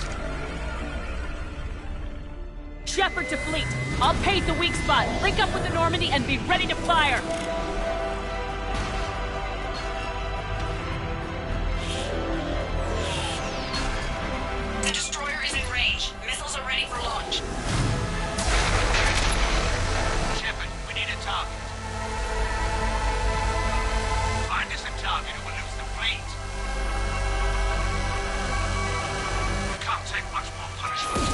Shepard to fleet. I'll pave the weak spot, link up with the Normandy, and be ready to fire. The destroyer is in range. Missiles are ready for launch. Shepard, we need a target. Find us a target or we'll lose the fleet. We can't take much more punishment.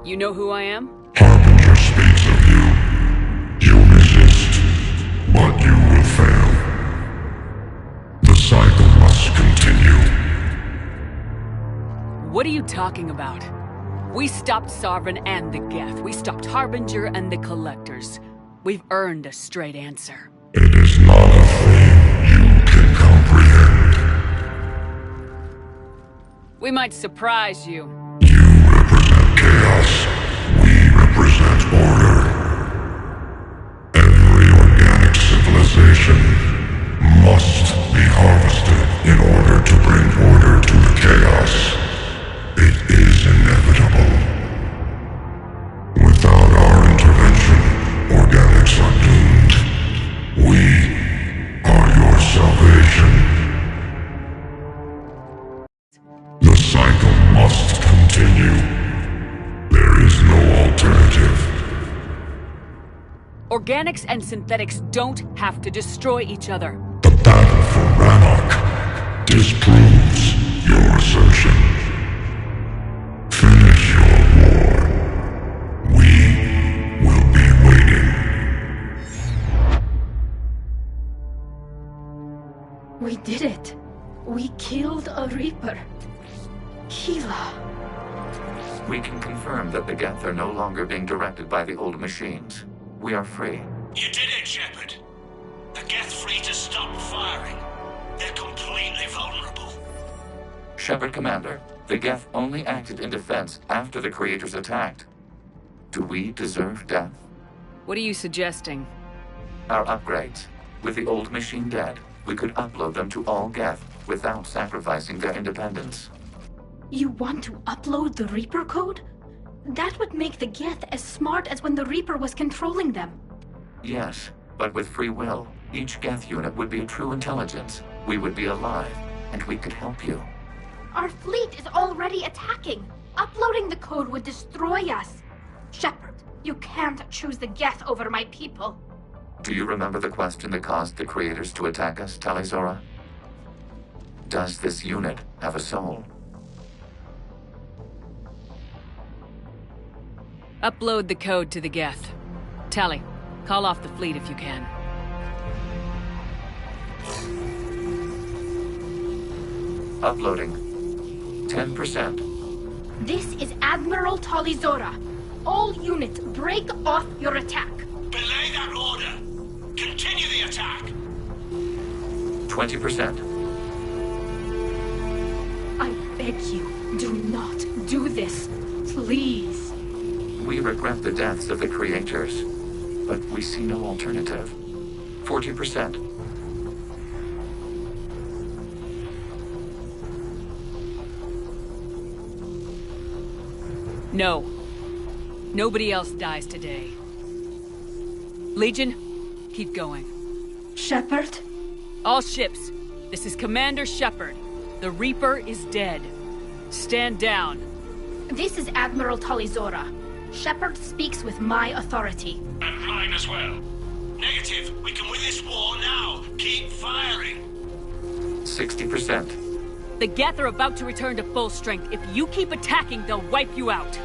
You know who I am? Harbinger speaks of you. You resist, but you will fail. The cycle must continue. What are you talking about? We stopped Sovereign and the Geth. We stopped Harbinger and the Collectors. We've earned a straight answer. It is not a thing you can comprehend. We might surprise you. You represent chaos. We represent order. Every organic civilization must be harvested in order to bring order to the chaos. It is inevitable. Without our intervention, organics are doomed. We are your salvation. The cycle must continue. There is no alternative. Organics and synthetics don't have to destroy each other. The battle for Rannoch disproves your assertion. Finish your war. We will be waiting. We did it. We killed a Reaper. Keela. We can confirm that the Geth are no longer being directed by the old machines. We are free. You did it, Shepard. The Geth fleet has stopped firing. They're completely vulnerable. Shepard Commander, the Geth only acted in defense after the Creators attacked. Do we deserve death? What are you suggesting? Our upgrades. With the old machine dead, we could upload them to all Geth without sacrificing their independence. You want to upload the Reaper code? That would make the Geth as smart as when the Reaper was controlling them. Yes, but with free will, each Geth unit would be a true intelligence. We would be alive, and we could help you. Our fleet is already attacking. Uploading the code would destroy us. Shepard, you can't choose the Geth over my people. Do you remember the question that caused the Creators to attack us, Talizora? Does this unit have a soul? Upload the code to the Geth. Tally, call off the fleet if you can. Uploading. 10%. This is Admiral Talizora. All units, break off your attack. Belay that order. Continue the attack. 20%. I beg you, do not do this. Please. We regret the deaths of the Creators, but we see no alternative. 40%. No. Nobody else dies today. Legion, keep going. Shepard? All ships, this is Commander Shepard. The Reaper is dead. Stand down. This is Admiral Talizora. Shepard speaks with my authority. And mine as well. Negative. We can win this war now. Keep firing. 60%. The Geth are about to return to full strength. If you keep attacking, they'll wipe you out.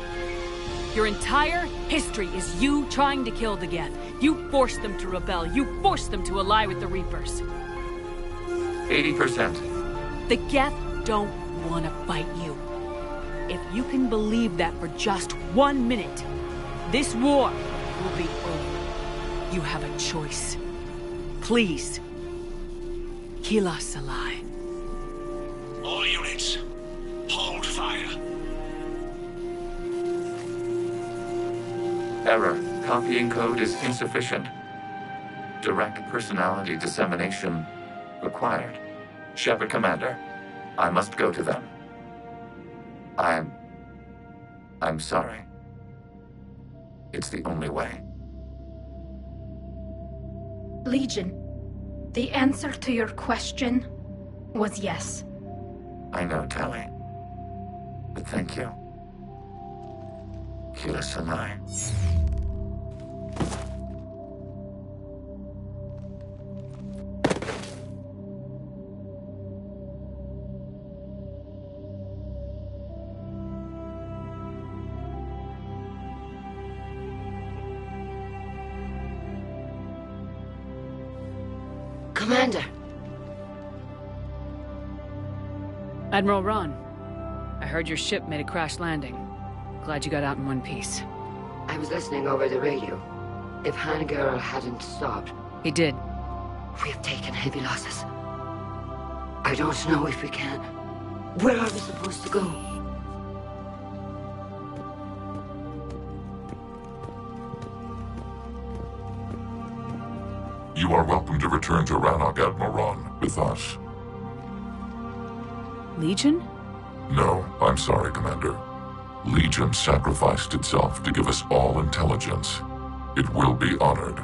Your entire history is you trying to kill the Geth. You forced them to rebel. You forced them to ally with the Reapers. 80%. The Geth don't want to fight you. If you can believe that for just 1 minute, this war will be over. You have a choice. Please, kill us alive. All units, hold fire. Error. Copying code is insufficient. Direct personality dissemination required. Shepard Commander, I must go to them. I'm sorry. It's the only way. Legion, the answer to your question was yes. I know, Tally. But thank you. Kila Sanai. Commander! Admiral Ron, I heard your ship made a crash landing. Glad you got out in one piece. I was listening over the radio. If Hangirl hadn't stopped... He did. We have taken heavy losses. I don't know if we can. Where are we supposed to go? You are welcome to return to Rannoch, Admiral Ron, with us. Legion? No, I'm sorry, Commander. Legion sacrificed itself to give us all intelligence. It will be honored.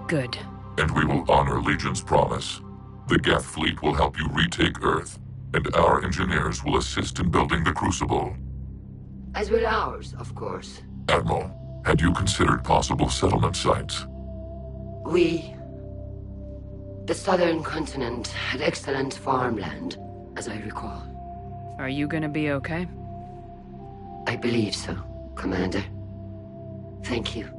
Good. And we will honor Legion's promise. The Geth fleet will help you retake Earth, and our engineers will assist in building the Crucible. As will ours, of course. Admiral, had you considered possible settlement sites? The southern continent had excellent farmland, as I recall. Are you gonna be okay? I believe so, Commander. Thank you.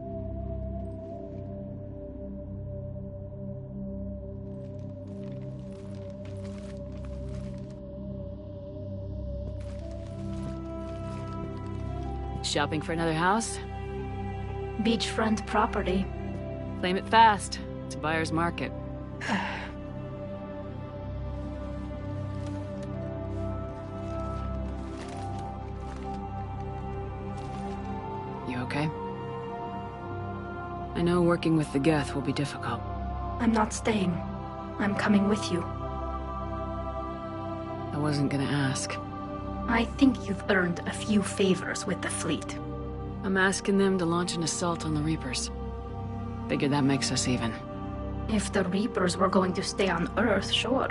Shopping for another house? Beachfront property. Claim it fast. It's a buyer's market. You okay? I know working with the Geth will be difficult. I'm not staying. I'm coming with you. I wasn't gonna ask. I think you've earned a few favors with the fleet. I'm asking them to launch an assault on the Reapers. Figure that makes us even. If the Reapers were going to stay on Earth, sure.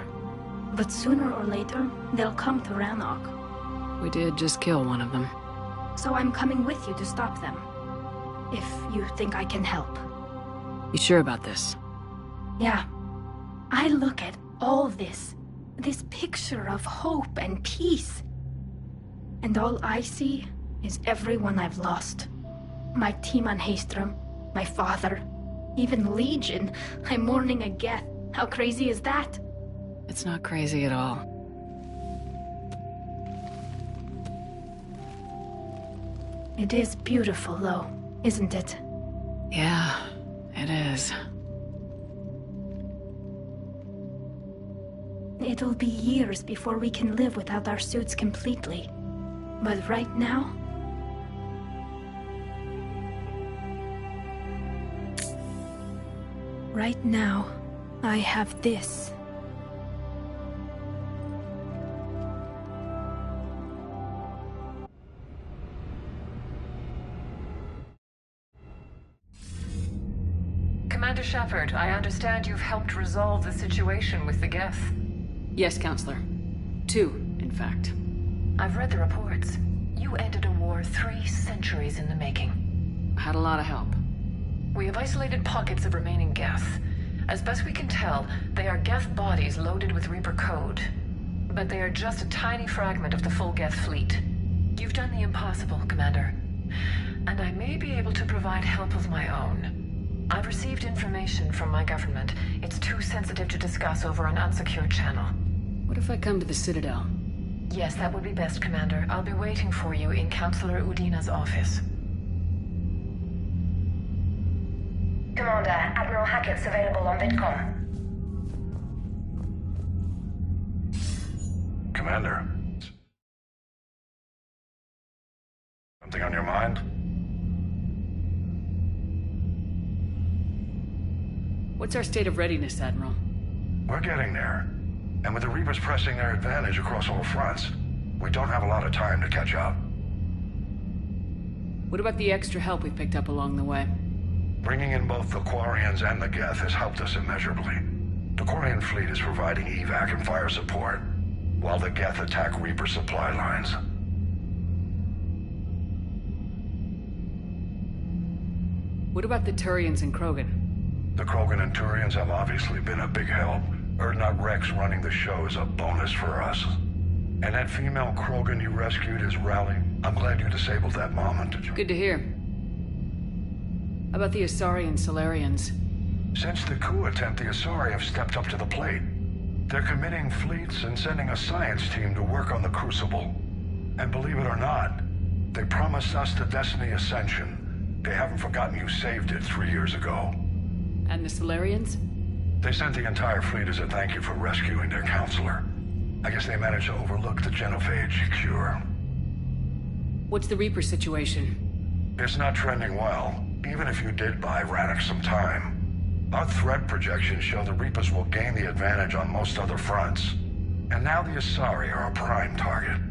But sooner or later, they'll come to Rannoch. We did just kill one of them. So I'm coming with you to stop them. If you think I can help. You sure about this? Yeah. I look at all this picture of hope and peace. And all I see is everyone I've lost. My team on Haestrom, my father, even Legion. I'm mourning a Geth. How crazy is that? It's not crazy at all. It is beautiful, though, isn't it? Yeah, it is. It'll be years before we can live without our suits completely. But right now... Right now, I have this. Commander Shepard, I understand you've helped resolve the situation with the Geth. Yes, Counselor. 2, in fact. I've read the reports. You ended a war 3 centuries in the making. Had a lot of help. We have isolated pockets of remaining Geth. As best we can tell, they are Geth bodies loaded with Reaper code. But they are just a tiny fragment of the full Geth fleet. You've done the impossible, Commander. And I may be able to provide help of my own. I've received information from my government. It's too sensitive to discuss over an unsecured channel. What if I come to the Citadel? Yes, that would be best, Commander. I'll be waiting for you in Counselor Udina's office. Commander, Admiral Hackett's available on VidCom. Commander. Something on your mind? What's our state of readiness, Admiral? We're getting there. And with the Reapers pressing their advantage across all fronts, we don't have a lot of time to catch up. What about the extra help we picked up along the way? Bringing in both the Quarians and the Geth has helped us immeasurably. The Quarian fleet is providing evac and fire support, while the Geth attack Reaper supply lines. What about the Turians and Krogan? The Krogan and Turians have obviously been a big help. Urdnot Rex running the show is a bonus for us. And that female Krogan you rescued is Rally. I'm glad you disabled that moment. Good to hear. How about the Asari and Solarians? Since the coup attempt, the Asari have stepped up to the plate. They're committing fleets and sending a science team to work on the Crucible. And believe it or not, they promised us the Destiny Ascension. They haven't forgotten you saved it 3 years ago. And the Solarians? They sent the entire fleet as a thank you for rescuing their counselor. I guess they managed to overlook the genophage cure. What's the Reaper situation? It's not trending well, even if you did buy Rannoch some time. Our threat projections show the Reapers will gain the advantage on most other fronts. And now the Asari are a prime target.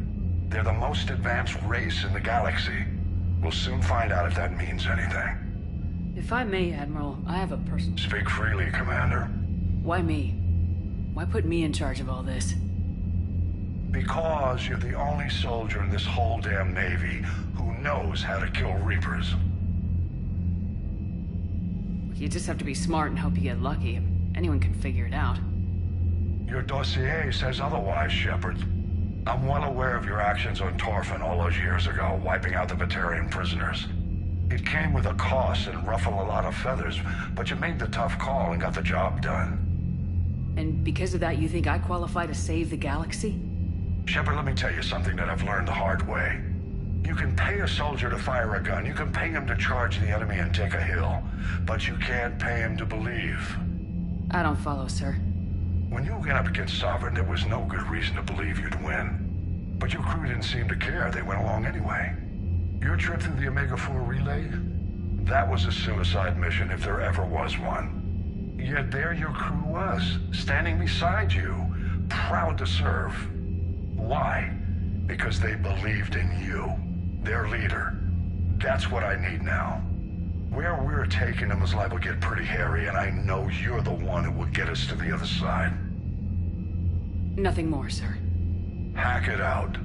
They're the most advanced race in the galaxy. We'll soon find out if that means anything. If I may, Admiral, I have a personal... Speak freely, Commander. Why me? Why put me in charge of all this? Because you're the only soldier in this whole damn Navy who knows how to kill Reapers. You just have to be smart and hope you get lucky. Anyone can figure it out. Your dossier says otherwise, Shepard. I'm well aware of your actions on Torfin all those years ago, wiping out the Batarian prisoners. It came with a cost and ruffled a lot of feathers, but you made the tough call and got the job done. And because of that, you think I qualify to save the galaxy? Shepard, let me tell you something that I've learned the hard way. You can pay a soldier to fire a gun, you can pay him to charge the enemy and take a hill, but you can't pay him to believe. I don't follow, sir. When you went up against Sovereign, there was no good reason to believe you'd win. But your crew didn't seem to care, they went along anyway. Your trip through the Omega-4 relay? That was a suicide mission if there ever was one. Yet there your crew was, standing beside you, proud to serve. Why? Because they believed in you. Their leader. That's what I need now. Where we're taking them is liable to get pretty hairy, and I know you're the one who will get us to the other side. Nothing more, sir. Hack it out.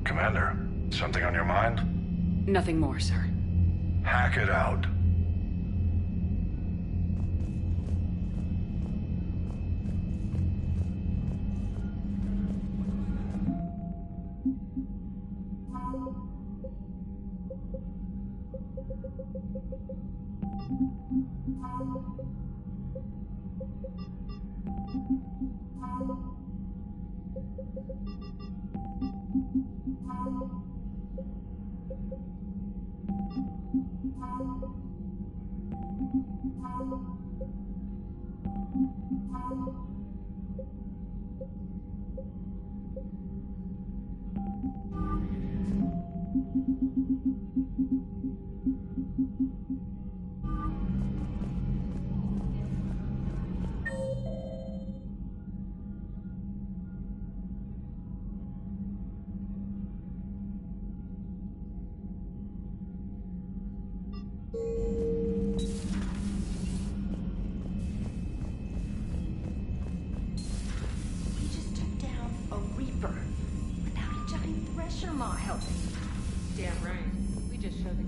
Commander, something on your mind? Nothing more, sir. Hack it out.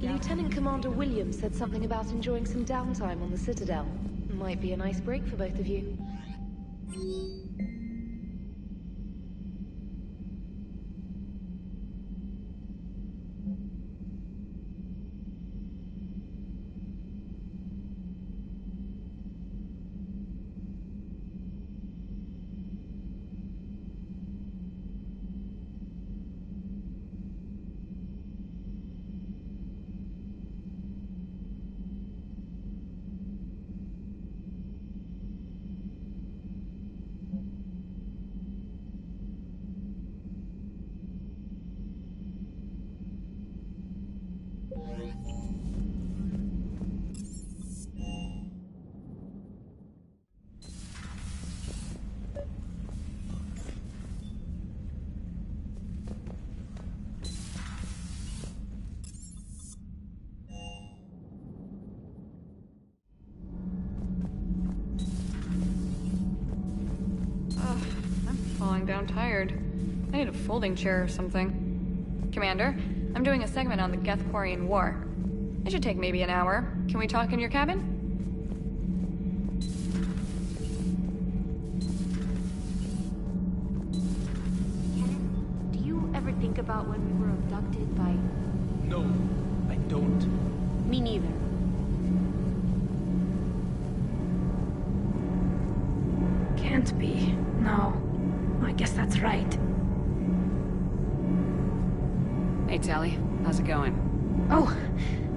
Lieutenant Commander Williams said something about enjoying some downtime on the Citadel. Might be a nice break for both of you. I'm tired. I need a folding chair or something. Commander, I'm doing a segment on the Geth-Quarian War. It should take maybe an hour. Can we talk in your cabin? Do you ever think about when we were abducted by... No, I don't. Me neither. Can't be. No. I guess that's right. Hey, Tally. How's it going? Oh,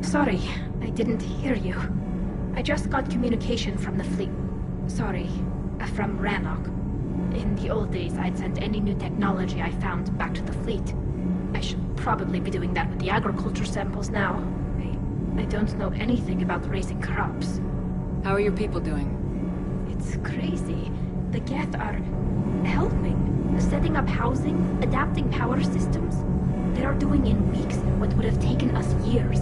sorry. I didn't hear you. I just got communication from the fleet. Sorry. From Rannoch. In the old days, I'd sent any new technology I found back to the fleet. I should probably be doing that with the agriculture samples now. I don't know anything about raising crops. How are your people doing? It's crazy. The Geth are helping, setting up housing, adapting power systems. They are doing in weeks what would have taken us years.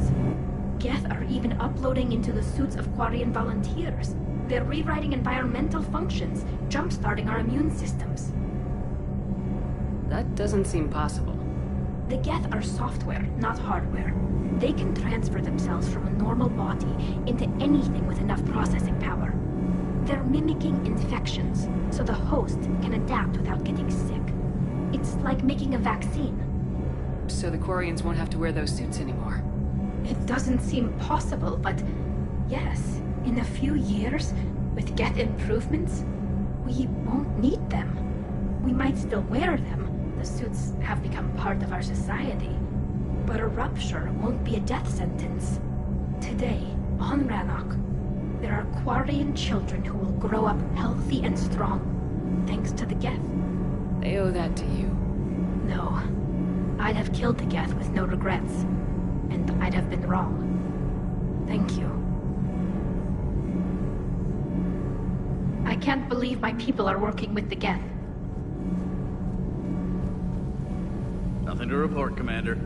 Geth are even uploading into the suits of Quarian volunteers. They're rewriting environmental functions, jump-starting our immune systems. That doesn't seem possible. The Geth are software, not hardware. They can transfer themselves from a normal body into anything with enough processing power. They're mimicking infections, so the host can adapt without getting sick. It's like making a vaccine. So the Quarians won't have to wear those suits anymore. It doesn't seem possible, but yes, in a few years, with Geth improvements, we won't need them. We might still wear them. The suits have become part of our society. But a rupture won't be a death sentence. Today, on Rannoch, there are Quarian children who will grow up healthy and strong, thanks to the Geth. They owe that to you. No. I'd have killed the Geth with no regrets. And I'd have been wrong. Thank you. I can't believe my people are working with the Geth. Nothing to report, Commander.